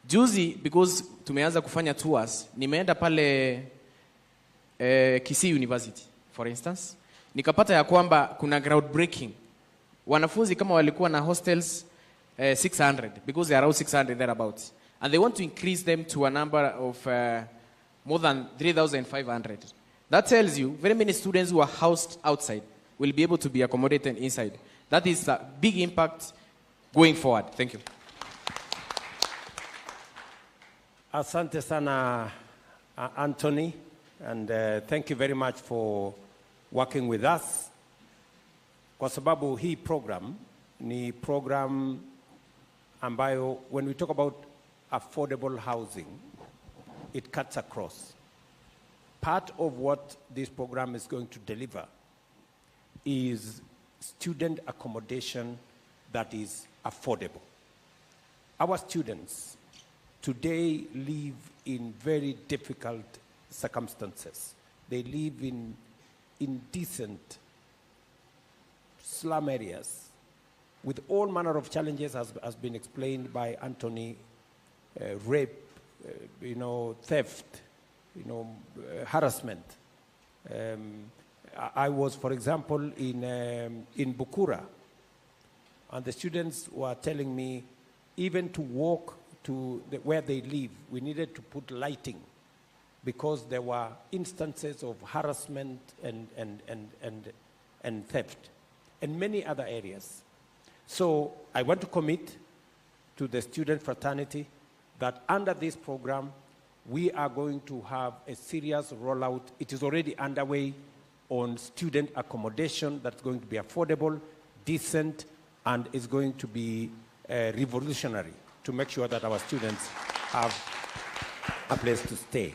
Juzi, because tumeanza kufanya tours, nimeenda pale Kisii University, for instance. Nikapata ya kwamba kuna groundbreaking. Wanafunzi kama walikuwa na hostels 600, because they are around 600 thereabouts. And they want to increase them to a number of more than 3,500. That tells you very many students who are housed outside will be able to be accommodated inside. That is a big impact going forward. Thank you.
Asante sana, Anthony, and thank you very much for working with us. kwa sababu hii program ni program ambayo, when we talk about affordable housing, it cuts across. Part of what this program is going to deliver is student accommodation that is affordable. Our students today live in very difficult circumstances. They live in indecent slum areas with all manner of challenges, as been explained by Anthony, rape, theft, harassment. I was, for example, in Bukura, and the students were telling me, even to walk to where they live, we needed to put lighting because there were instances of harassment and theft, and many other areas. So I want to commit to the student fraternity that under this program, we are going to have a serious rollout. It is already underway on student accommodation that's going to be affordable, decent, and is going to be revolutionary to make sure that our students have a place to stay.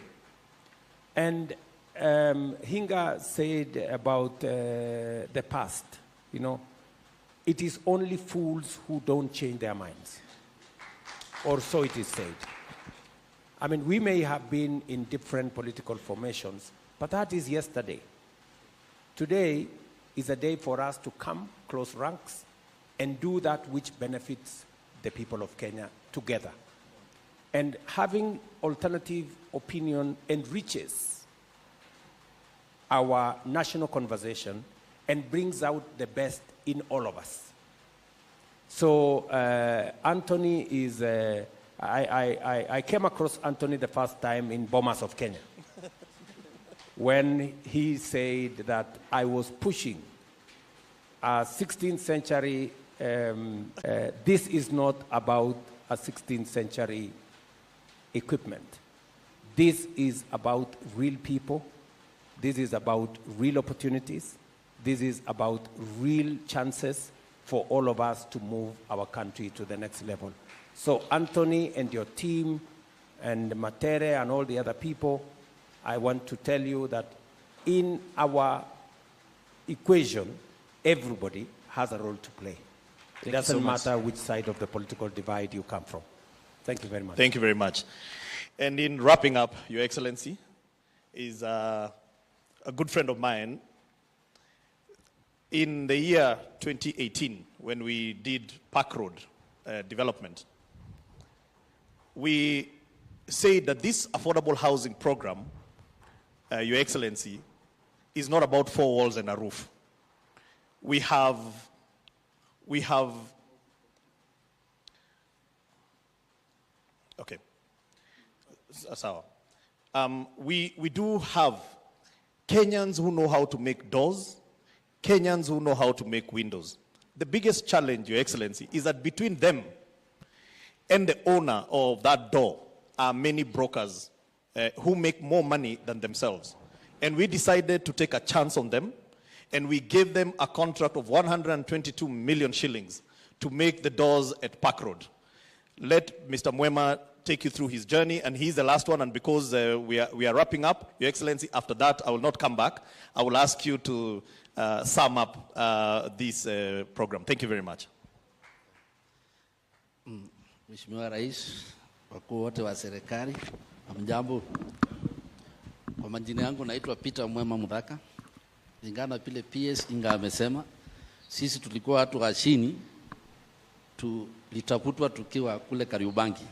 And Hinga said about the past, it is only fools who don't change their minds, or so it is said. I mean, we may have been in different political formations, but that is yesterday. Today is a day for us to come close ranks and do that which benefits the people of Kenya together. And having alternative opinion enriches our national conversation and brings out the best in all of us. So Anthony is, I came across Anthony the first time in Bomas of Kenya when he said that I was pushing a 16th century, this is not about a 16th century equipment. This is about real people. This is about real opportunities. This is about real chances for all of us to move our country to the next level. So Anthony and your team and Matere and all the other people, I want to tell you that in our equation, everybody has a role to play. It doesn't matter which side of the political divide you come from. Thank you very much.
Thank you very much. And in wrapping up, Your Excellency, is a good friend of mine. In the year 2018, when we did Park Road development, we said that this affordable housing program, Your Excellency, is not about four walls and a roof. We have okay. So, we do have Kenyans who know how to make doors, Kenyans who know how to make windows. The biggest challenge, Your Excellency, is that between them and the owner of that door are many brokers who make more money than themselves. And we decided to take a chance on them, and we gave them a contract of 122 million shillings to make the doors at Park Road. Let Mr. Mwema take you through his journey, and he's the last one, and because we are wrapping up, Your Excellency, after that, I will not come back. I will ask you to sum up this program. Thank you very much.
Mheshimiwa Rais, wakuu wote wa serikali, hamjambo. Kwa majina yangu naitwa Peter Mwema Mudhaka. Ingana pile PS Inga amesema, sisi tulikuwa watu wa chini, tulitafutwa tukiwa kule Kariobangi.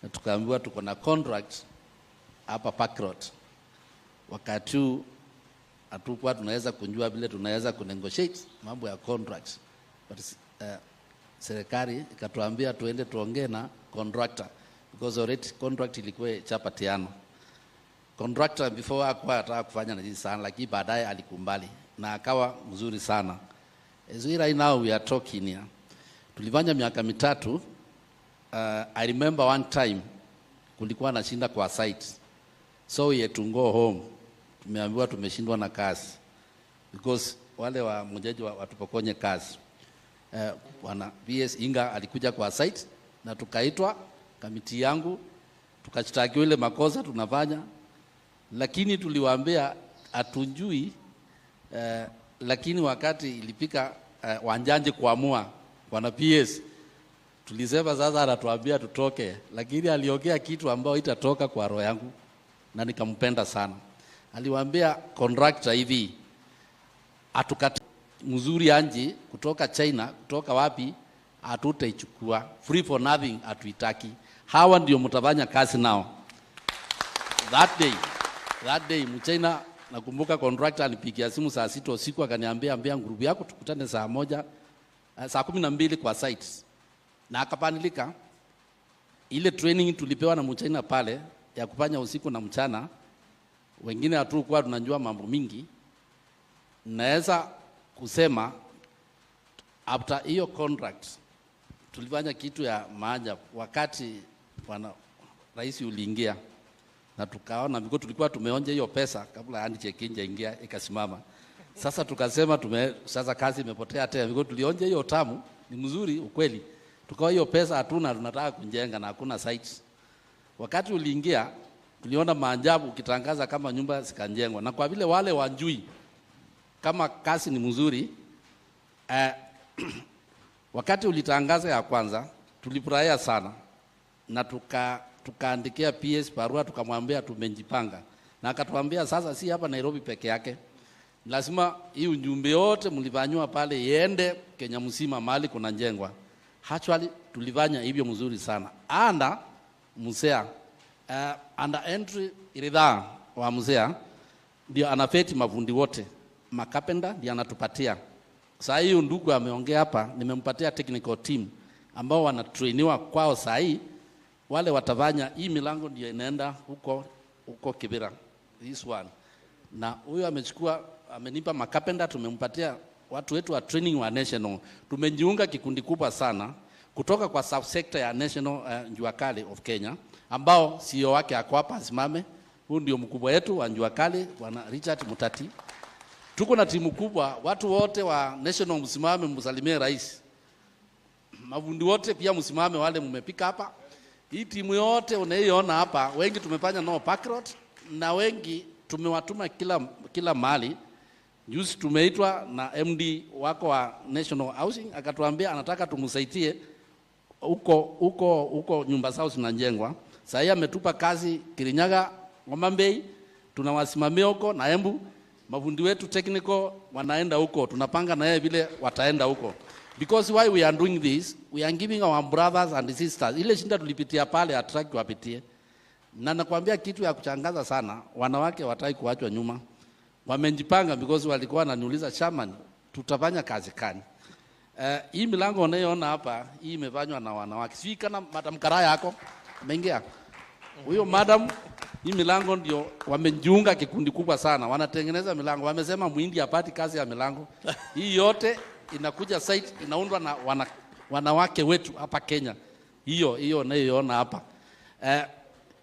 Na tukaambiwa tuko na contract hapa Park Road. Wakati huu hatukuwa tunaweza kunjua vile tunaweza kunegotiate mambo ya contracts. But serikali ikatuambia tuende tuongee na contractor because already contract ilikuwa chapatiano. Contractor before hakuwa anataka kufanya na jinsi sana, lakini baadaye alikumbali na akawa mzuri sana. As we right now we are talking here. Tulifanya miaka mitatu. I remember one time kulikuwa na shinda kwa site, so we had to go home. Tumeambiwa tumeshindwa na kazi because wale wa mwenyeji watupokonye kazi. Bwana PS Inga alikuja kwa site na tukaitwa kamiti yangu, tukashtakiwa ile makosa tunafanya, lakini tuliwaambia atunjui. Lakini wakati ilipika wanjanje kuamua Bwana PS, tulisema sasa anatuambia tutoke, lakini aliongea kitu ambao itatoka kwa roho yangu na nikampenda sana. Aliwaambia contractor hivi, atukata mzuri anji kutoka China, kutoka wapi, hatutaichukua. Free for nothing atuitaki. Hawa ndio mtafanya kazi nao. That day mchina, nakumbuka contractor alipigia simu saa 6 usiku akaniambia ngurubu yako tukutane saa 12 kwa site. Na akapanilika. Ile training tulipewa na mchina pale ya kufanya usiku na mchana, wengine hatukuwa tunajua mambo mingi. Naweza kusema after hiyo contract tulifanya kitu ya maajabu. Wakati Bwana Rais uliingia na tukaona biko tulikuwa tumeonja hiyo pesa kabla handshake ingia ikasimama. Sasa tukasema sasa kazi imepotea tena, biko tulionja hiyo tamu, ni mzuri ukweli. Tukawa hiyo pesa hatuna, tunataka kujenga na hakuna sites. Wakati uliingia tuliona maajabu ukitangaza kama nyumba zikanjengwa, na kwa vile wale wanjui kama kazi ni mzuri, wakati ulitangaza ya kwanza tulifurahia sana, na tukaandikia PS barua tukamwambia tumejipanga, na akatuambia sasa si hapa Nairobi peke yake, lazima hii ujumbe yote mlifanywa pale iende Kenya mzima mahali kuna njengwa. Actually tulifanya hivyo mzuri sana. Musea under entry iridhaa wa Musea ndio anafeti mafundi wote, makapenda ndio anatupatia. Saa hiyo ndugu ameongea hapa, nimempatia technical team ambao wanatrainiwa kwao saa hii, wale watafanya hii milango ndio inaenda huko Kibera, this one. Na huyo amenipa makapenda, tumempatia watu wetu wa training wa national. Tumejiunga kikundi kubwa sana kutoka kwa sub sector ya national Jua Kali of Kenya, ambao CEO wake ako hapa asimame. Huyu ndio mkubwa wetu wa Jua Kali, Bwana Richard Mutati. Tuko na timu kubwa, watu wote wa national msimame, msalimie rais. Mafundi wote pia msimame, wale mmepika hapa. Hii timu yote unaiona hapa, wengi tumefanya nao backrot, na wengi tumewatuma kila mahali. Juzi tumeitwa na MD wako wa National Housing, akatuambia anataka tumsaidie huko nyumba zao zinajengwa. Sasa ametupa kazi Kirinyaga, Ngomambei, tunawasimamia huko na Embu. Mafundi wetu technical wanaenda huko, tunapanga na yeye vile wataenda huko. Because why we are doing this, we are giving our brothers and sisters ile shinda tulipitia pale attract wapitie. Na nakwambia kitu ya kuchangaza sana, wanawake wataki kuachwa nyuma. Wamejipanga because walikuwa wananiuliza chairman, tutafanya kazi gani? Hii milango unayoona hapa, hii imefanywa na wanawake. Sio kana madam Karaya yako ameingia. Huyo madam, hii milango ndio wamejiunga kikundi kubwa sana. Wanatengeneza milango. Wamesema Muhindi hapati kazi ya milango. Hii yote inakuja site inaundwa na wanawake wetu hapa Kenya. Hiyo unayoona hapa.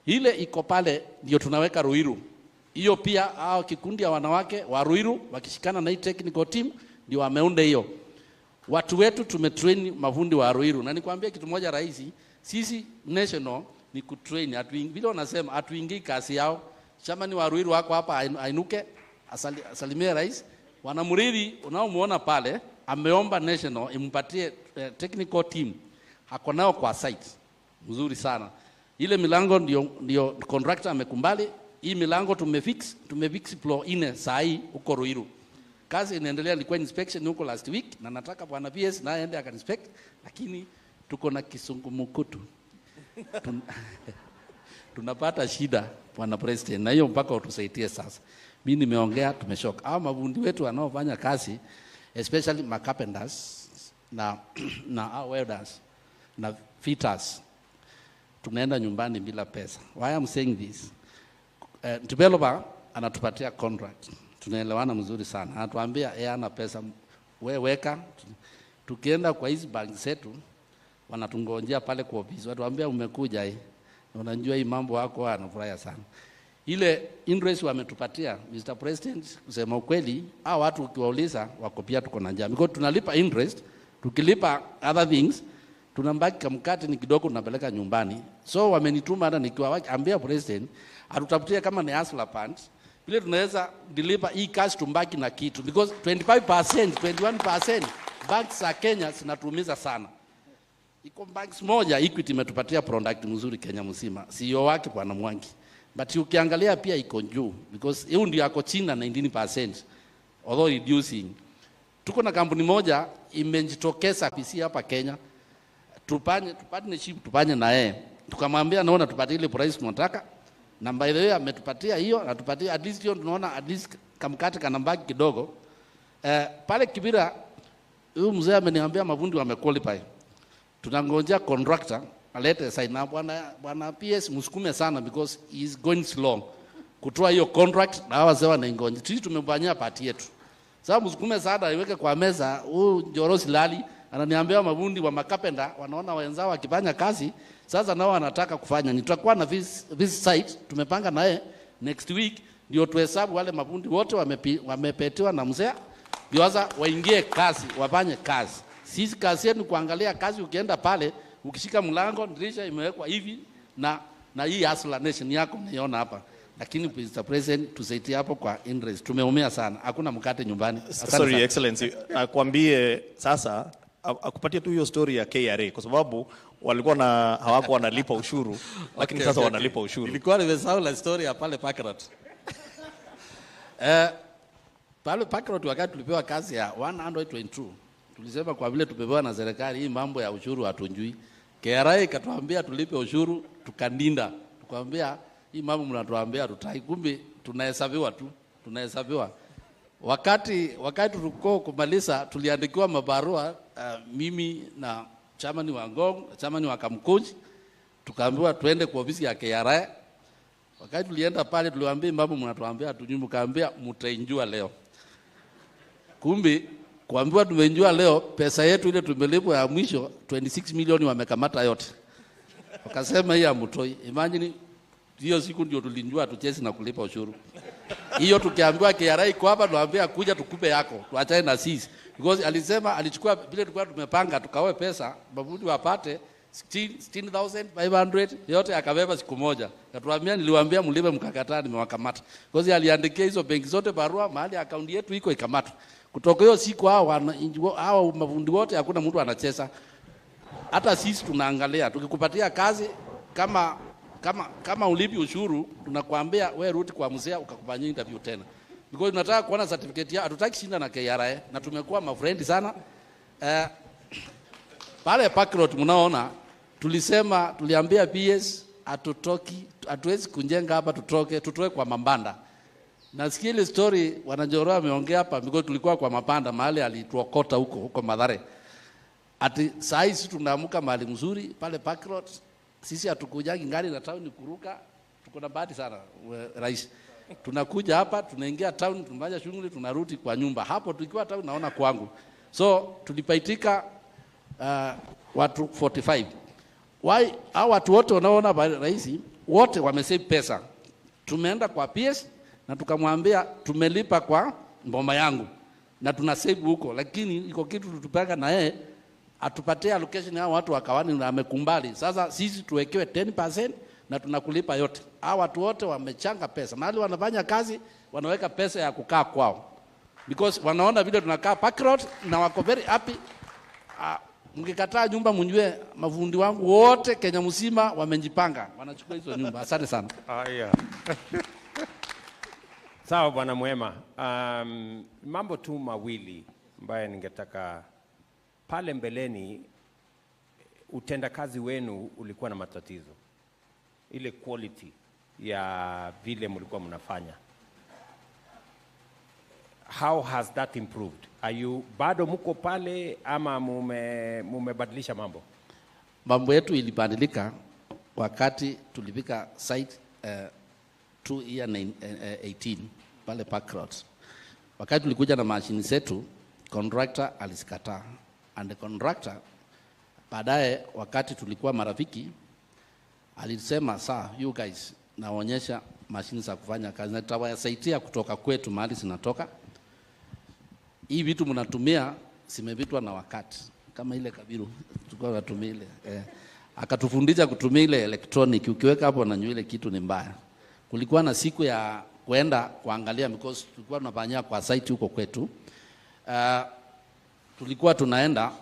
Ile iko pale ndio tunaweka Ruiru. Hiyo pia hao kikundi ya wanawake wa Ruiru wakishikana na hii technical team ndio wameunda hiyo. Watu wetu tumetrain mafundi wa Ruiru. Na nikwambia kitu moja rahisi, sisi national ni kutrain. Vile wanasema atuingii kazi yao. Chamani wa Ruiru wako hapa ainuke asalimie rais. Wanamuridi unaomuona pale ameomba national impatie technical team. Hako nao kwa site. Mzuri sana. Ile milango ndio contractor amekumbali. Hii milango tumefix floor ine saa hii huko Ruiru. Kazi inaendelea, ilikuwa inspection huko last week na nataka Bwana PS na aende akainspect, lakini tuko na kisungumukutu. Tunapata shida Bwana President, na hiyo mpaka utusaidie sasa. Mimi nimeongea, tumeshoka. Hao mafundi wetu wanaofanya kazi, especially carpenters na welders na fitters, tunaenda nyumbani bila pesa. Why I'm saying this? Developer anatupatia contract. Tunaelewana mzuri sana. Anatuambia ana pesa, wewe weka. Tukienda kwa hizi bank zetu wanatungojea pale kwa ofisi. Watuambia umekuja hii. Unajua hii mambo yako anafurahia sana. ile interest wametupatia, Mr. President, kusema ukweli, hao watu ukiwauliza wako pia tuko na njaa. Because tunalipa interest, tukilipa other things, tunambaki kamkate ni kidogo tunapeleka nyumbani. So wamenituma hata nikiwaambia president, atutafutie kama ni hustler funds, vile tunaweza deliver hii cash tumbaki na kitu. Because 25%, 21% banks za Kenya zinatuumiza sana. Iko banks moja Equity imetupatia product mzuri Kenya mzima. CEO wake Bwana Mwangi. But ukiangalia pia iko juu because hiyo ndio yako chini na 19%, although reducing. Tuko na kampuni moja imejitokeza PC hapa Kenya. Tupanye na yeye. Tukamwambia naona tupatie ile price tunataka. Na by the way ametupatia hiyo, na tupatie at least hiyo, tunaona at least kamkate kanambaki kidogo. Pale Kibira huyu mzee ameniambia mafundi wamequalify. Tunangojea contractor alete sign up. Bwana PS msukume sana because he is going slow kutoa hiyo contract na hawa zewa na ingonje. Sisi tumefanyia party yetu. Sasa msukume sana iweke kwa meza. Huyu Njorosi Lali ananiambia mafundi wa makapenda wanaona wenzao wakifanya kazi, sasa nao wanataka kufanya. Nitakuwa na this site tumepanga naye next week ndio tuhesabu wale mafundi wote wamepetiwa na mzee ndio sasa waingie kazi, wafanye kazi. Sisi kazi yetu kuangalia kazi, ukienda pale ukishika mlango dirisha imewekwa hivi na hii hustler nation yako mnaiona hapa. Lakini Mr. President tusaidie hapo kwa interest. Tumeumia sana. Hakuna mkate nyumbani.
Sorry sana. Excellency, nakwambie sasa akupatie tu hiyo story ya KRA kwa sababu walikuwa hawako wanalipa ushuru lakini sasa wanalipa ushuru.
Ilikuwa nimesahau la story ya pale Pakrot. Pale Pakrot wakati tulipewa kazi ya 122 tulisema kwa vile tumepewa na serikali hii mambo ya ushuru hatunjui. KRA ikatuambia tulipe ushuru, tukandinda. Tukamwambia hii mambo mnatuambia tutai, kumbe tunahesabiwa tu, tunahesabiwa. Wakati tulikuwa kumaliza tuliandikiwa mabarua mimi na chamani wa Ngong, chamani wa Kamkunji, tukaambiwa tuende kwa ofisi ya KRA. Wakati tulienda pale tuliwaambia mambo mnatuambia hatujui, mkaambia mtainjua leo. Kumbe kuambiwa tumeinjua leo, pesa yetu ile tumelipwa ya mwisho 26 milioni wamekamata yote. Wakasema hii hamtoi. Imagine hiyo siku ndio tulinjua tuchezi na kulipa ushuru. Hiyo tukiambiwa KRA iko hapa tuambia kuja tukupe yako, tuachane na sisi. Because alisema alichukua vile tulikuwa tumepanga tukawe pesa, mafundi wapate 16,500 yote akabeba siku moja. Katuambia niliwaambia mlipe mkakataa nimewakamata. Because aliandikia hizo benki zote barua mahali akaunti yetu iko ikamata. Kutoka hiyo siku hao mafundi wote hakuna mtu anacheza. Hata sisi tunaangalia tukikupatia kazi kama ulipi ushuru tunakuambia wewe rudi kwa mzee ukakufanyia interview tena. Because tunataka kuona certificate ya hatutaki shinda na KRA na tumekuwa mafrendi sana. Pale Pakrot mnaona tuliambia PS hatuwezi kunjenga hapa tutoe kwa mabanda. Nasikia ile story wanajoroa ameongea hapa because tulikuwa kwa mabanda mahali alituokota huko Mathare. Ati saa hizi tunaamuka mahali mzuri pale Pakrot. Sisi hatukujangi ngari na town kuruka, tuko na bahati sana rais. Tunakuja hapa, tunaingia town, tunafanya shughuli, tunarudi kwa nyumba. Hapo tukiwa town naona kwangu. So tulipaitika watu 45. Why hao watu wote wanaona rais wote wamesave pesa. Tumeenda kwa PS na tukamwambia tumelipa kwa mboma yangu na tuna save huko, lakini iko kitu tutupanga na yeye atupatie allocation ya watu wakawani na amekumbali. Sasa sisi tuwekewe 10% na tunakulipa yote. Hao watu wote wamechanga pesa. Mahali wanafanya kazi wanaweka pesa ya kukaa kwao. Because wanaona vile tunakaa Pakrot na wako very happy. Mkikataa nyumba mjue mafundi wangu wote Kenya mzima wamejipanga. Wanachukua hizo nyumba. Asante sana.
Haya. Sawa bwana Mwema. Mambo tu mawili ambayo ningetaka. Pale mbeleni utendakazi wenu ulikuwa na matatizo. Ile quality ya vile mlikuwa mnafanya. How has that improved? Are you bado mko pale ama mumebadilisha mambo?
Mambo yetu ilibadilika wakati tulifika site 2018 pale Pakrot. Wakati tulikuja na mashini zetu, contractor alisikataa. And the contractor baadaye wakati tulikuwa marafiki alisema you guys naonyesha mashini za kufanya kazi, na tutawasaidia kutoka kwetu mahali zinatoka. Hii vitu mnatumia zimepitwa na wakati, kama ile Kabiru tulikuwa tunatumia ile akatufundisha kutumia ile electronic, ukiweka hapo na ile kitu ni mbaya. Kulikuwa na siku ya kwenda kuangalia, because tulikuwa tunafanyia kwa site huko kwetu. Tulikuwa tunaenda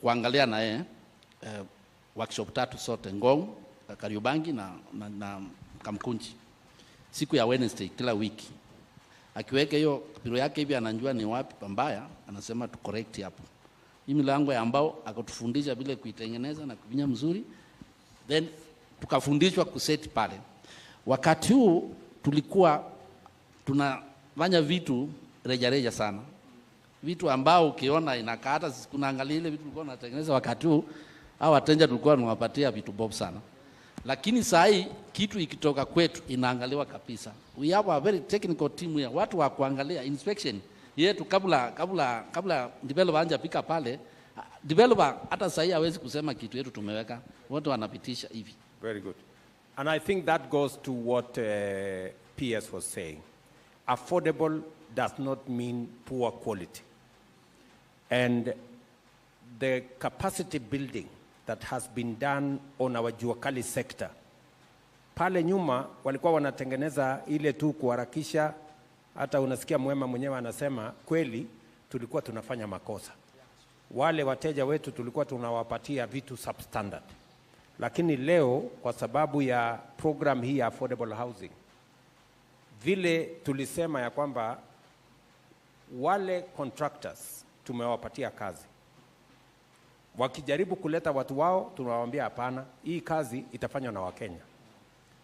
kuangalia na yeye workshop 3 sote, Ngong, Kariobangi na Kamkunji, siku ya Wednesday kila wiki. Akiweka hiyo biro yake hivi, anajua ni wapi pambaya, anasema tu correct hapo. Hii milango ya ambao akatufundisha vile kuitengeneza na kuvinya mzuri, then tukafundishwa kuset pale. Wakati huu tulikuwa tunafanya vitu reja sana, vitu ambao ukiona inakaa hata kunaangalia ile vitu tulikuwa tunatengeneza wakati huu, au wateja tulikuwa tunawapatia vitu bob sana. Lakini saa hii kitu ikitoka kwetu inaangaliwa kabisa. We have a very technical team here, watu wa kuangalia inspection yetu kabla developer anja pika pale. Developer hata saa hii hawezi kusema kitu yetu tumeweka, wote wanapitisha hivi.
Very good. And I think that goes to what PS was saying. Affordable does not mean poor quality. And the capacity building that has been done on our Juakali sector, pale nyuma walikuwa wanatengeneza ile tu kuharakisha. Hata unasikia Mwema mwenyewe anasema kweli tulikuwa tunafanya makosa. Wale wateja wetu tulikuwa tunawapatia vitu substandard. Lakini leo kwa sababu ya program hii ya affordable housing, vile tulisema ya kwamba wale contractors tumewapatia kazi, wakijaribu kuleta watu wao tunawaambia hapana, hii kazi itafanywa na Wakenya,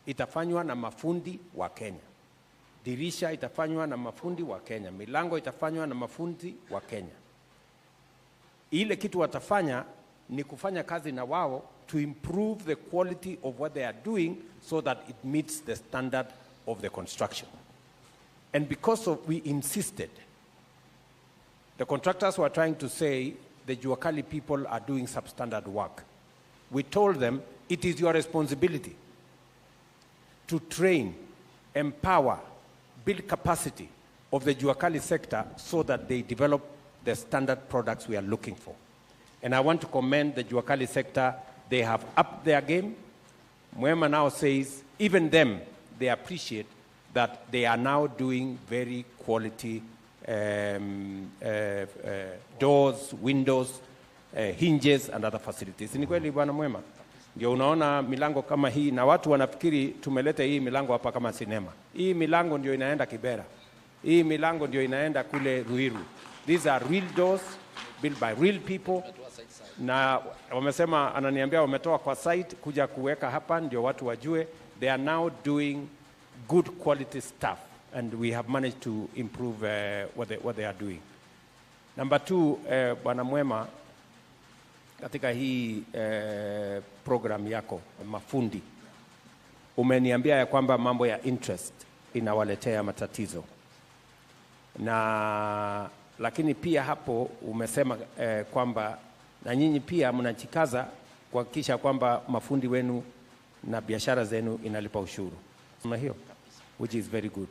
itafanywa na mafundi wa Kenya, dirisha itafanywa na mafundi wa Kenya, milango itafanywa na mafundi wa Kenya. Ile kitu watafanya ni kufanya kazi na wao to improve the quality of what they are doing so that it meets the standard of the construction. And because of we insisted, the contractors were trying to say the Juakali people are doing substandard work. We told them it is your responsibility to train, empower, build capacity of the Juakali sector so that they develop the standard products we are looking for. And I want to commend the Juakali sector. They have upped their game. Mwema now says, even them, they appreciate that they are now doing very quality doors, windows, hinges and other facilities. Ni kweli bwana Mwema? Ndio unaona milango kama hii, na watu wanafikiri tumeleta hii milango hapa kama sinema. Hii milango ndio inaenda Kibera. Hii milango ndio inaenda kule Ruiru. These are real doors built by real people. Na wamesema, ananiambia wametoa kwa site kuja kuweka hapa ndio watu wajue. They are now doing good quality stuff and we have managed to improve what they are doing. Number 2, bwana Mwema, katika hii program yako mafundi, umeniambia ya kwamba mambo ya interest inawaletea matatizo. Lakini pia hapo umesema kwamba na nyinyi pia mnachikaza kuhakikisha kwamba mafundi wenu na biashara zenu inalipa ushuru. Kama hiyo, which is very good.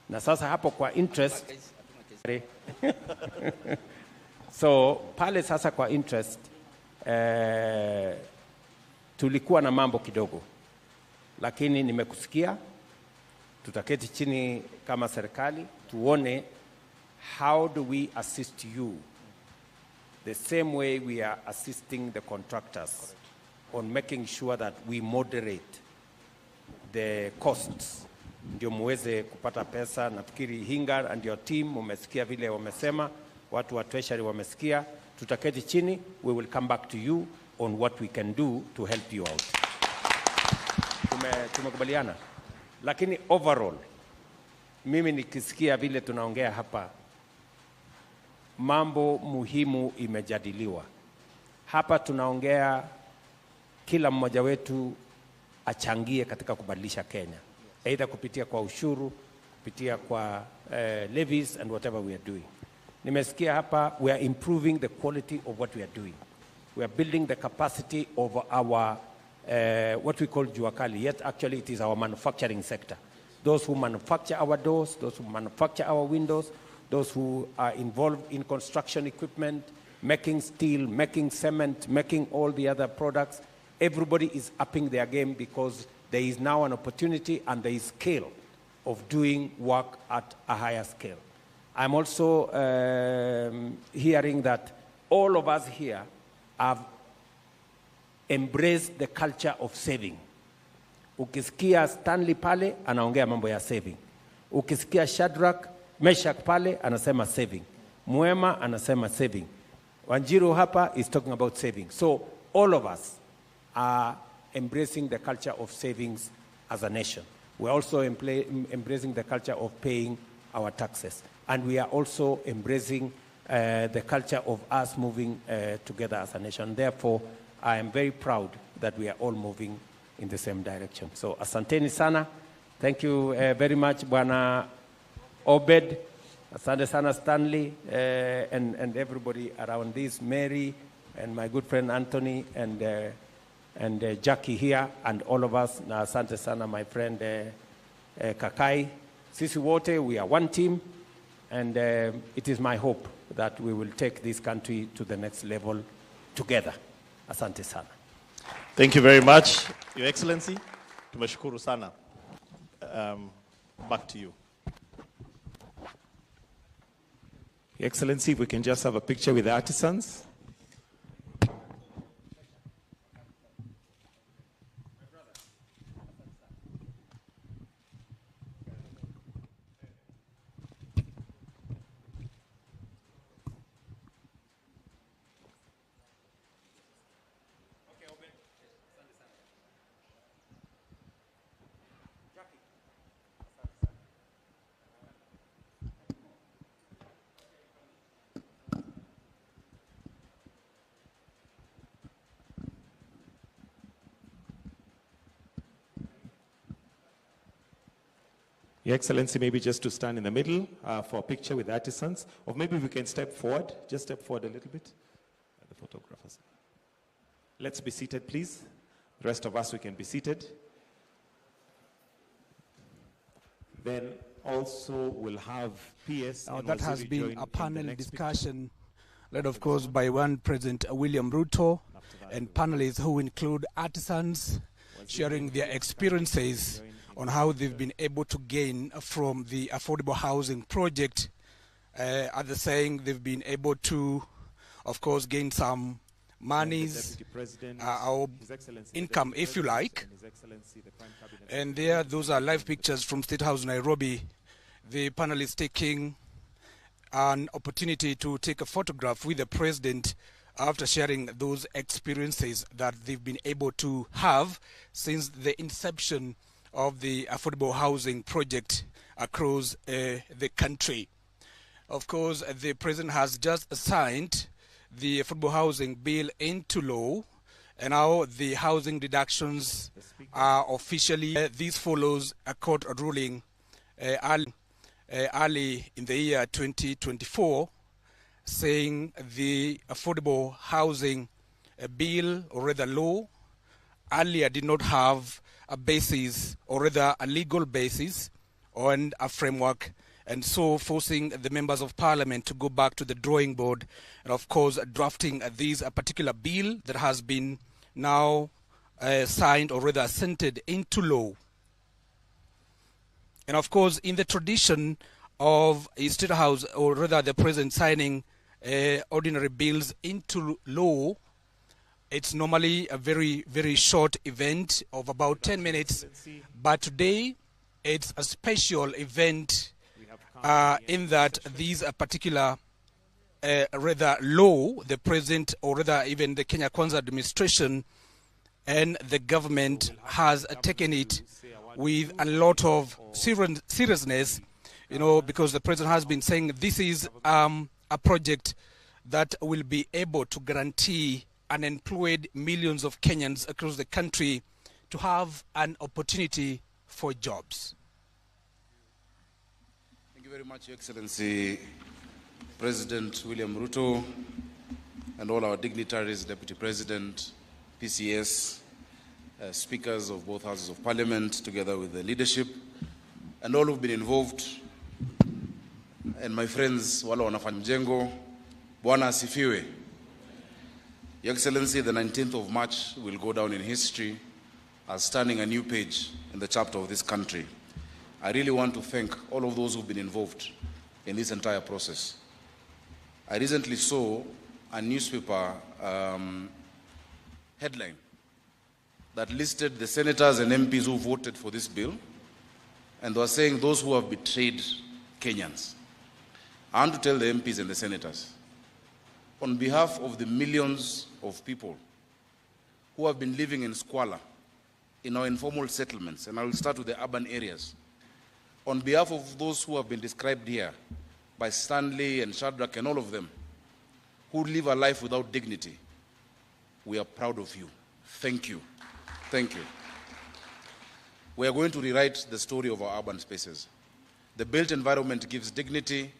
Na sasa hapo kwa interest so pale sasa kwa interest tulikuwa na mambo kidogo, lakini nimekusikia. Tutaketi chini kama serikali tuone how do we assist you the same way we are assisting the contractors on making sure that we moderate the costs ndio muweze kupata pesa. Nafikiri Hinga and your team umesikia vile wamesema, watu wa treasury wamesikia. Tutaketi chini, we will come back to you on what we can do to help you out. Tumekubaliana. Lakini overall, mimi nikisikia vile tunaongea hapa, mambo muhimu imejadiliwa. Hapa tunaongea kila mmoja wetu achangie katika kubadilisha Kenya. Either kupitia kwa ushuru, kupitia kwa levies and whatever we are doing. Nimesikia hapa, we are improving the quality of what we are doing. We are building the capacity of our what we call Juakali, yet actually it is our manufacturing sector. Those who manufacture our doors, those who manufacture our windows, those who are involved in construction equipment, making steel, making cement, making all the other products, everybody is upping their game because there is now an opportunity and there is scale of doing work at a higher scale. I'm also hearing that all of us here have embraced the culture of saving. Ukisikia Stanley pale, anaongea mambo ya saving. Ukisikia Shadrach, Meshach pale, anasema saving. Mwema, anasema saving. Wanjiru hapa is talking about saving. So all of us are embracing the culture of savings as a nation. We're also embracing the culture of paying our taxes. And we are also embracing the culture of us moving together as a nation. Therefore, I am very proud that we are all moving in the same direction. So, asanteni sana. Thank you very much, Bwana Obed. Asante sana, Stanley, and everybody around this, Mary, and my good friend Anthony, and Jackie here, and all of us. Na asante sana, my friend Kakai. Sisi wote, we are one team, and it is my hope that we will take this country to the next level together. Asante sana.
Thank you very much, Your Excellency. Tumeshukuru sana. Back to you.
Your Excellency, if we can just have a picture with the artisans. Your Excellency, maybe just to stand in the middle for a picture with artisans, or maybe we can step forward, just step forward a little bit. The photographers. Let's be seated, please. The rest of us, we can be seated. Then also we'll have PS.
Now that has been a panel discussion led, of course, by one President William Ruto and panelists who include artisans sharing their experiences on how they've been able to gain from the affordable housing project. At the saying, they've been able to, of course, gain some monies, our income, if you like. And there, those are live pictures from State House, Nairobi. The panelists taking an opportunity to take a photograph with the president after sharing those experiences that they've been able to have since the inception of the affordable housing project across the country. Of course, the president has just signed the affordable housing bill into law, and now the housing deductions are officially. This follows a court ruling early in the year 2024, saying the affordable housing bill, or rather law, earlier did not have a basis, or rather a legal basis and a framework, and so forcing the members of parliament to go back to the drawing board and, of course, drafting this particular bill that has been now signed, or rather assented into law. And of course, in the tradition of a State House, or rather the president signing ordinary bills into law, it's normally a very, very short event of about 10 minutes. But today, it's a special event in that these particular, rather law, the president, or rather even the Kenya Kwanza administration and the government has taken it with a lot of seriousness, you know, because the president has been saying this is a project that will be able to guarantee unemployed millions of Kenyans across the country to have an opportunity for jobs.
Thank you very much, Your Excellency, President William Ruto, and all our dignitaries, Deputy President, PCS, speakers of both houses of parliament, together with the leadership, and all who've been involved, and my friends, wale wanafanya mjengo, Bwana asifiwe. Your Excellency, the 19th of March will go down in history as turning a new page in the chapter of this country. I really want to thank all of those who've been involved in this entire process. I recently saw a newspaper headline that listed the senators and MPs who voted for this bill, and they were saying those who have betrayed Kenyans. I want to tell the MPs and the senators, on behalf of the millions of people who have been living in squalor in our informal settlements, and I will start with the urban areas, on behalf of those who have been described here by Stanley and Shadrach and all of them, who live a life without dignity, we are proud of you. Thank you. Thank you. We are going to rewrite the story of our urban spaces. The built environment gives dignity.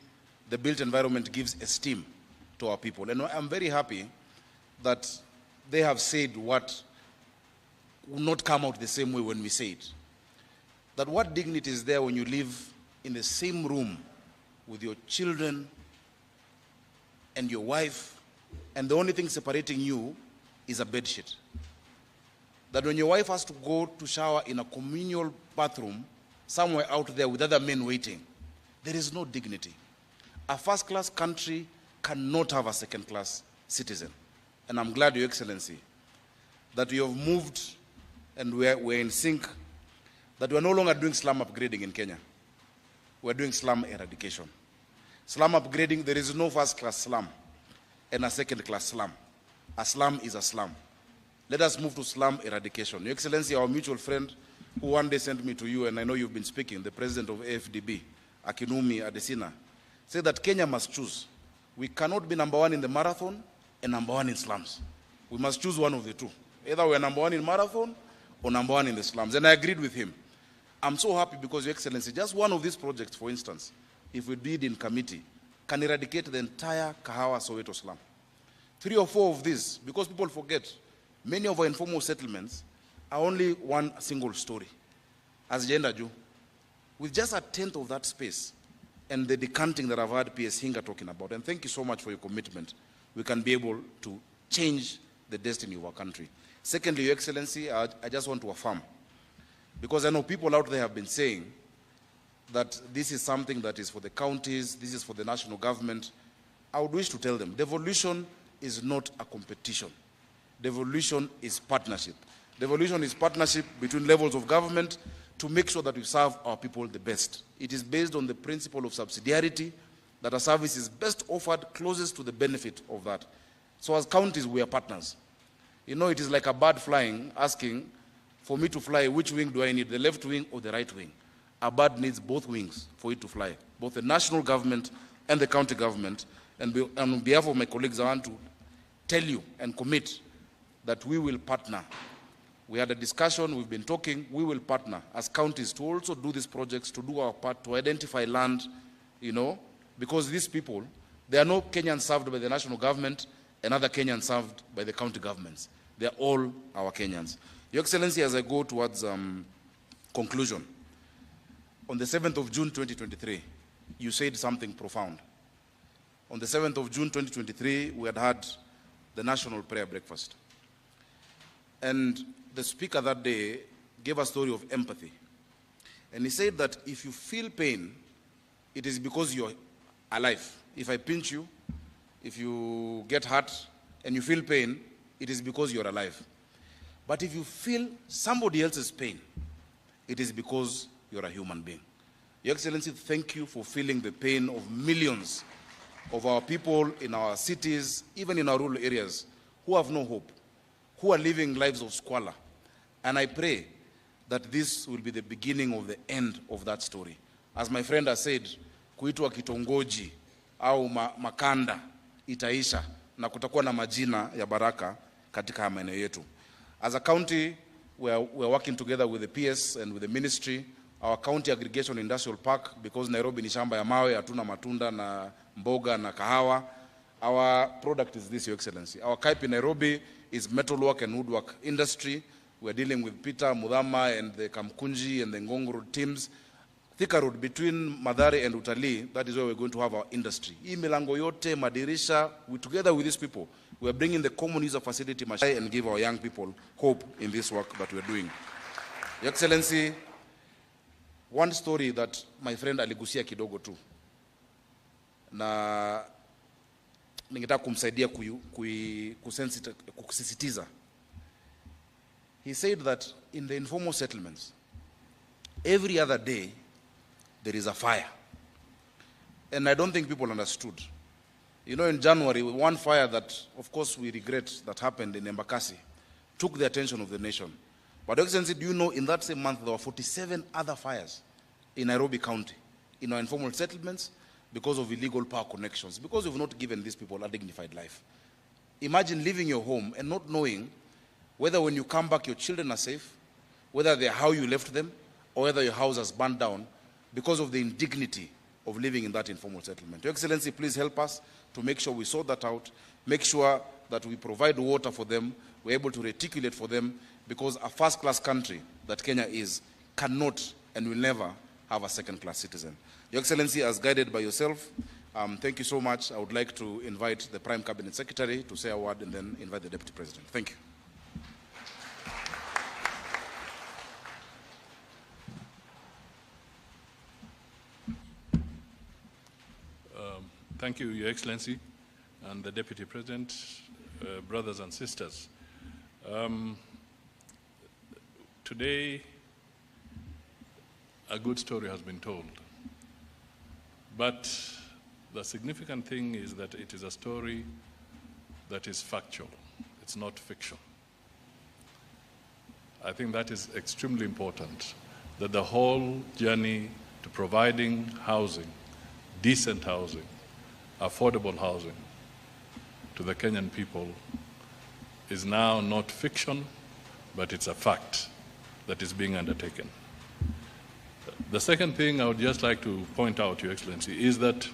The built environment gives esteem to our people. And I'm very happy that they have said what will not come out the same way when we say it. That what dignity is there when you live in the same room with your children and your wife, and the only thing separating you is a bedsheet. That when your wife has to go to shower in a communal bathroom somewhere out there with other men waiting, there is no dignity. A first-class country cannot have a second-class citizen. And I'm glad, Your Excellency, that we have moved and we're in sync, that we're no longer doing slum upgrading in Kenya. We're doing slum eradication. Slum upgrading, there is no first-class slum and a second-class slum. A slum is a slum. Let us move to slum eradication. Your Excellency, our mutual friend, who one day sent me to you, and I know you've been speaking, the president of AFDB, Akinumi Adesina, said that Kenya must choose. We cannot be number one in the marathon and number one in slums. We must choose one of the two. Either we're number one in marathon or number one in the slums. And I agreed with him. I'm so happy because, Your Excellency, just one of these projects, for instance, if we did in committee, can eradicate the entire Kahawa Soweto slum. 3 or 4 of these, because people forget, many of our informal settlements are only one single story. As Jenda Ju, with just a tenth of that space, and the decanting that I've heard PS Hinga talking about, and thank you so much for your commitment, we can be able to change the destiny of our country. Secondly, Your Excellency, I just want to affirm, because I know people out there have been saying that this is something that is for the counties, this is for the national government. I would wish to tell them, devolution is not a competition. Devolution is partnership. Devolution is partnership between levels of government to make sure that we serve our people the best. It is based on the principle of subsidiarity, that a service is best offered closest to the benefit of that. So as counties, we are partners. You know, it is like a bird flying, asking, for me to fly, which wing do I need, the left wing or the right wing? A bird needs both wings for it to fly, both the national government and the county government. And on behalf of my colleagues, I want to tell you and commit that we will partner. We had a discussion, we've been talking, we will partner as counties to also do these projects, to do our part, to identify land, you know, because these people, there are no Kenyans served by the national government and other Kenyans served by the county governments. They are all our Kenyans. Your Excellency, as I go towards conclusion, on the 7th of June 2023, you said something profound. On the 7th of June 2023, we had the National Prayer Breakfast. And the speaker that day gave a story of empathy. And he said that if you feel pain, it is because you're alive. If I pinch you, if you get hurt and you feel pain, it is because you're alive. But if you feel somebody else's pain, it is because you're a human being. Your Excellency, thank you for feeling the pain of millions of our people in our cities, even in our rural areas, who have no hope, who are living lives of squalor. And I pray that this will be the beginning of the end of that story. As my friend has said, kuitwa kitongoji au makanda itaisha na kutakuwa na majina ya baraka katika maeneo yetu. As a county, we're working together with the PS and with the ministry, our county aggregation industrial park, because Nairobi ni shamba ya mawe, hatuna matunda na mboga na kahawa. Our product is this, Your Excellency. Our Kaipi Nairobi is metalwork and woodwork industry. We're dealing with Peter, Mudama, and the Kamkunji and the Ngong Road teams. Thika Road, between Madare and Utalii, that is where we're going to have our industry. Hii milango yote, madirisha, together with these people, we're bringing the common user facility and give our young people hope in this work that we're doing. Your Excellency, one story that my friend aligusia kidogo tu, na ningetaka kumsaidia kusisitiza. He said that in the informal settlements, every other day, there is a fire. And I don't think people understood. You know, in January, one fire that, of course, we regret that happened in Embakasi took the attention of the nation. But, Excellency, do you know in that same month there were 47 other fires in Nairobi County, in our informal settlements, because of illegal power connections, because we've not given these people a dignified life. Imagine leaving your home and not knowing whether when you come back your children are safe, whether they're how you left them, or whether your house has burned down because of the indignity of living in that informal settlement. Your Excellency, please help us to make sure we sort that out, make sure that we provide water for them, we're able to reticulate for them, because a first-class country that Kenya is cannot and will never have a second-class citizen. Your Excellency, as guided by yourself, thank you so much. I would like to invite the Prime Cabinet Secretary to say a word and then invite the Deputy President. Thank you.
Thank you, Your Excellency, and the Deputy President, brothers and sisters. Today, a good story has been told. But the significant thing is that it is a story that is factual. It's not fiction. I think that is extremely important, that the whole journey to providing housing, decent housing, affordable housing to the Kenyan people is now not fiction, but it's a fact that is being undertaken. The second thing I would just like to point out, Your Excellency, is that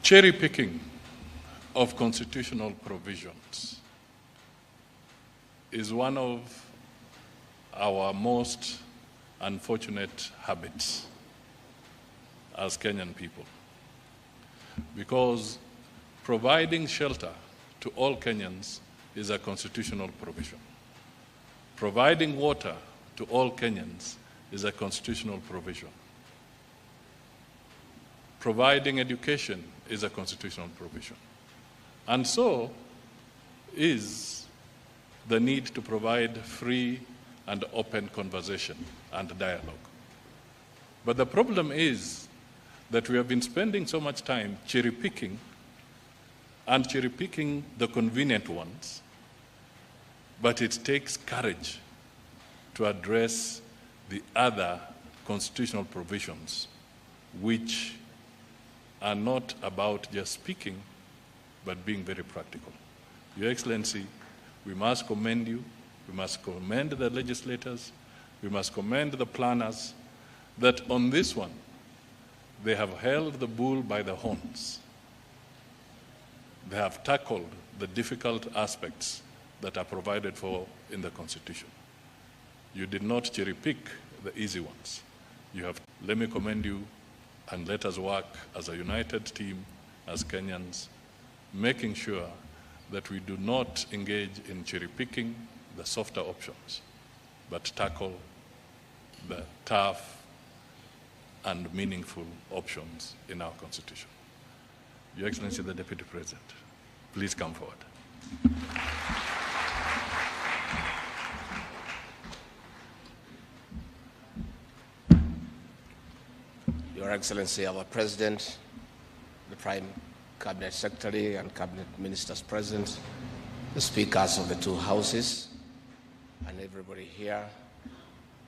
cherry picking of constitutional provisions is one of our most unfortunate habits as Kenyan people. Because providing shelter to all Kenyans is a constitutional provision. Providing water to all Kenyans is a constitutional provision. Providing education is a constitutional provision. And so is the need to provide free and open conversation and dialogue. But the problem is that we have been spending so much time cherry-picking the convenient ones, but it takes courage to address the other constitutional provisions which are not about just speaking, but being very practical. Your Excellency, we must commend you, we must commend the legislators, we must commend the planners, that on this one, they have held the bull by the horns. They have tackled the difficult aspects that are provided for in the Constitution. You did not cherry-pick the easy ones. Let me commend you, and let us work as a united team, as Kenyans, making sure that we do not engage in cherry-picking the softer options, but tackle the tough and meaningful options in our Constitution. Your Excellency, the Deputy President, please come forward.
Your Excellency, our President, the Prime Cabinet Secretary and Cabinet Ministers present, the speakers of the two houses, and everybody here,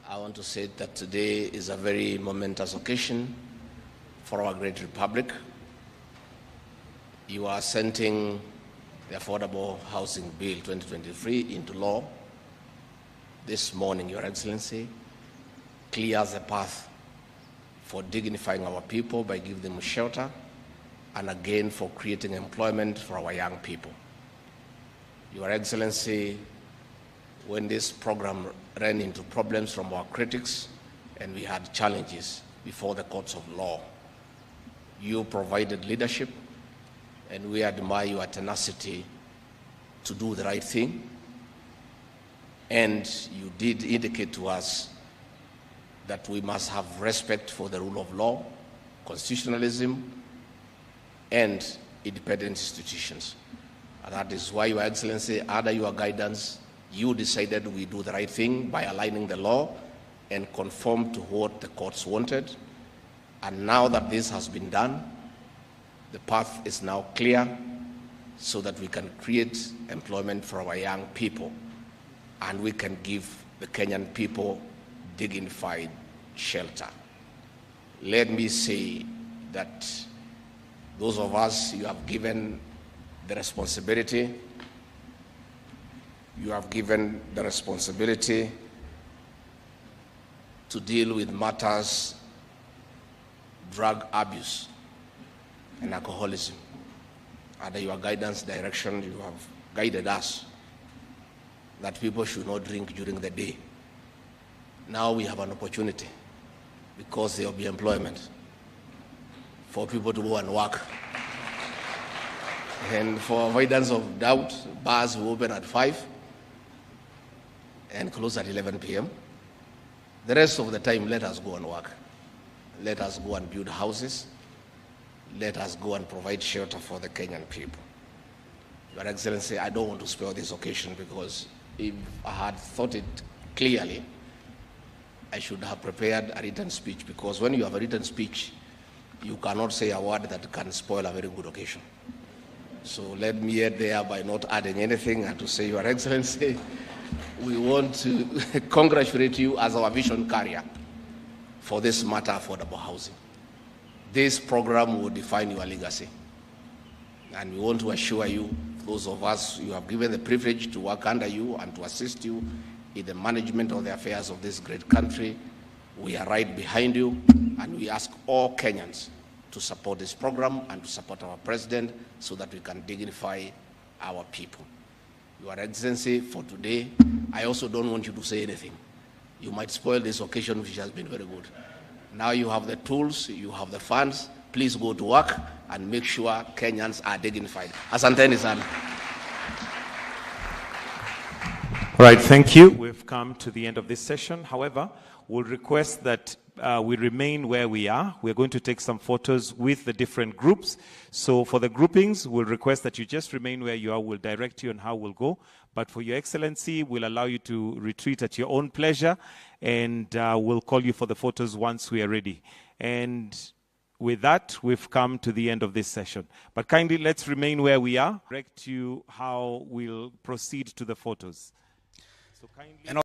I want to say that today is a very momentous occasion for our great republic. You are sending the Affordable Housing Bill 2023 into law this morning, Your Excellency, clears the path for dignifying our people by giving them shelter, and again for creating employment for our young people. Your Excellency, when this program ran into problems from our critics and we had challenges before the courts of law. You provided leadership, and we admire your tenacity to do the right thing. And you did indicate to us that we must have respect for the rule of law, constitutionalism, and independent institutions. And that is why, Your Excellency, under your guidance, you decided we do the right thing by aligning the law and conform to what the courts wanted. And now that this has been done, the path is now clear so that we can create employment for our young people, and we can give the Kenyan people dignified shelter. Let me say that those of us you have given the responsibility, to deal with matters drug abuse and alcoholism. Under your guidance, direction, you have guided us that people should not drink during the day. Now we have an opportunity, because there will be employment, for people to go and work. And for avoidance of doubt, bars will open at 5 and close at 11 p.m. The rest of the time, let us go and work. Let us go and build houses. Let us go and provide shelter for the Kenyan people. Your Excellency, I don't want to spare this occasion, because if I had thought it clearly, I should have prepared a written speech, because when you have a written speech, you cannot say a word that can spoil a very good occasion. So let me add there by not adding anything, and to say, Your Excellency, we want to congratulate you as our vision carrier for this matter, affordable housing. This program will define your legacy. And we want to assure you, those of us you have given the privilege to work under you and to assist you in the management of the affairs of this great country, we are right behind you, and we ask all Kenyans to support this program and to support our president so that we can dignify our people. Your Excellency, for today, I also don't want you to say anything. You might spoil this occasion, which has been very good. Now you have the tools, you have the funds. Please go to work and make sure Kenyans are dignified. Asanteni sana.
All right, thank you. We've come to the end of this session. However, we'll request that we remain where we are. We're going to take some photos with the different groups. So for the groupings, we'll request that you just remain where you are. We'll direct you on how we'll go. But for Your Excellency, we'll allow you to retreat at your own pleasure, and we'll call you for the photos once we are ready. And with that, we've come to the end of this session. But kindly, let's remain where we are. Direct you how we'll proceed to the photos. So kindly.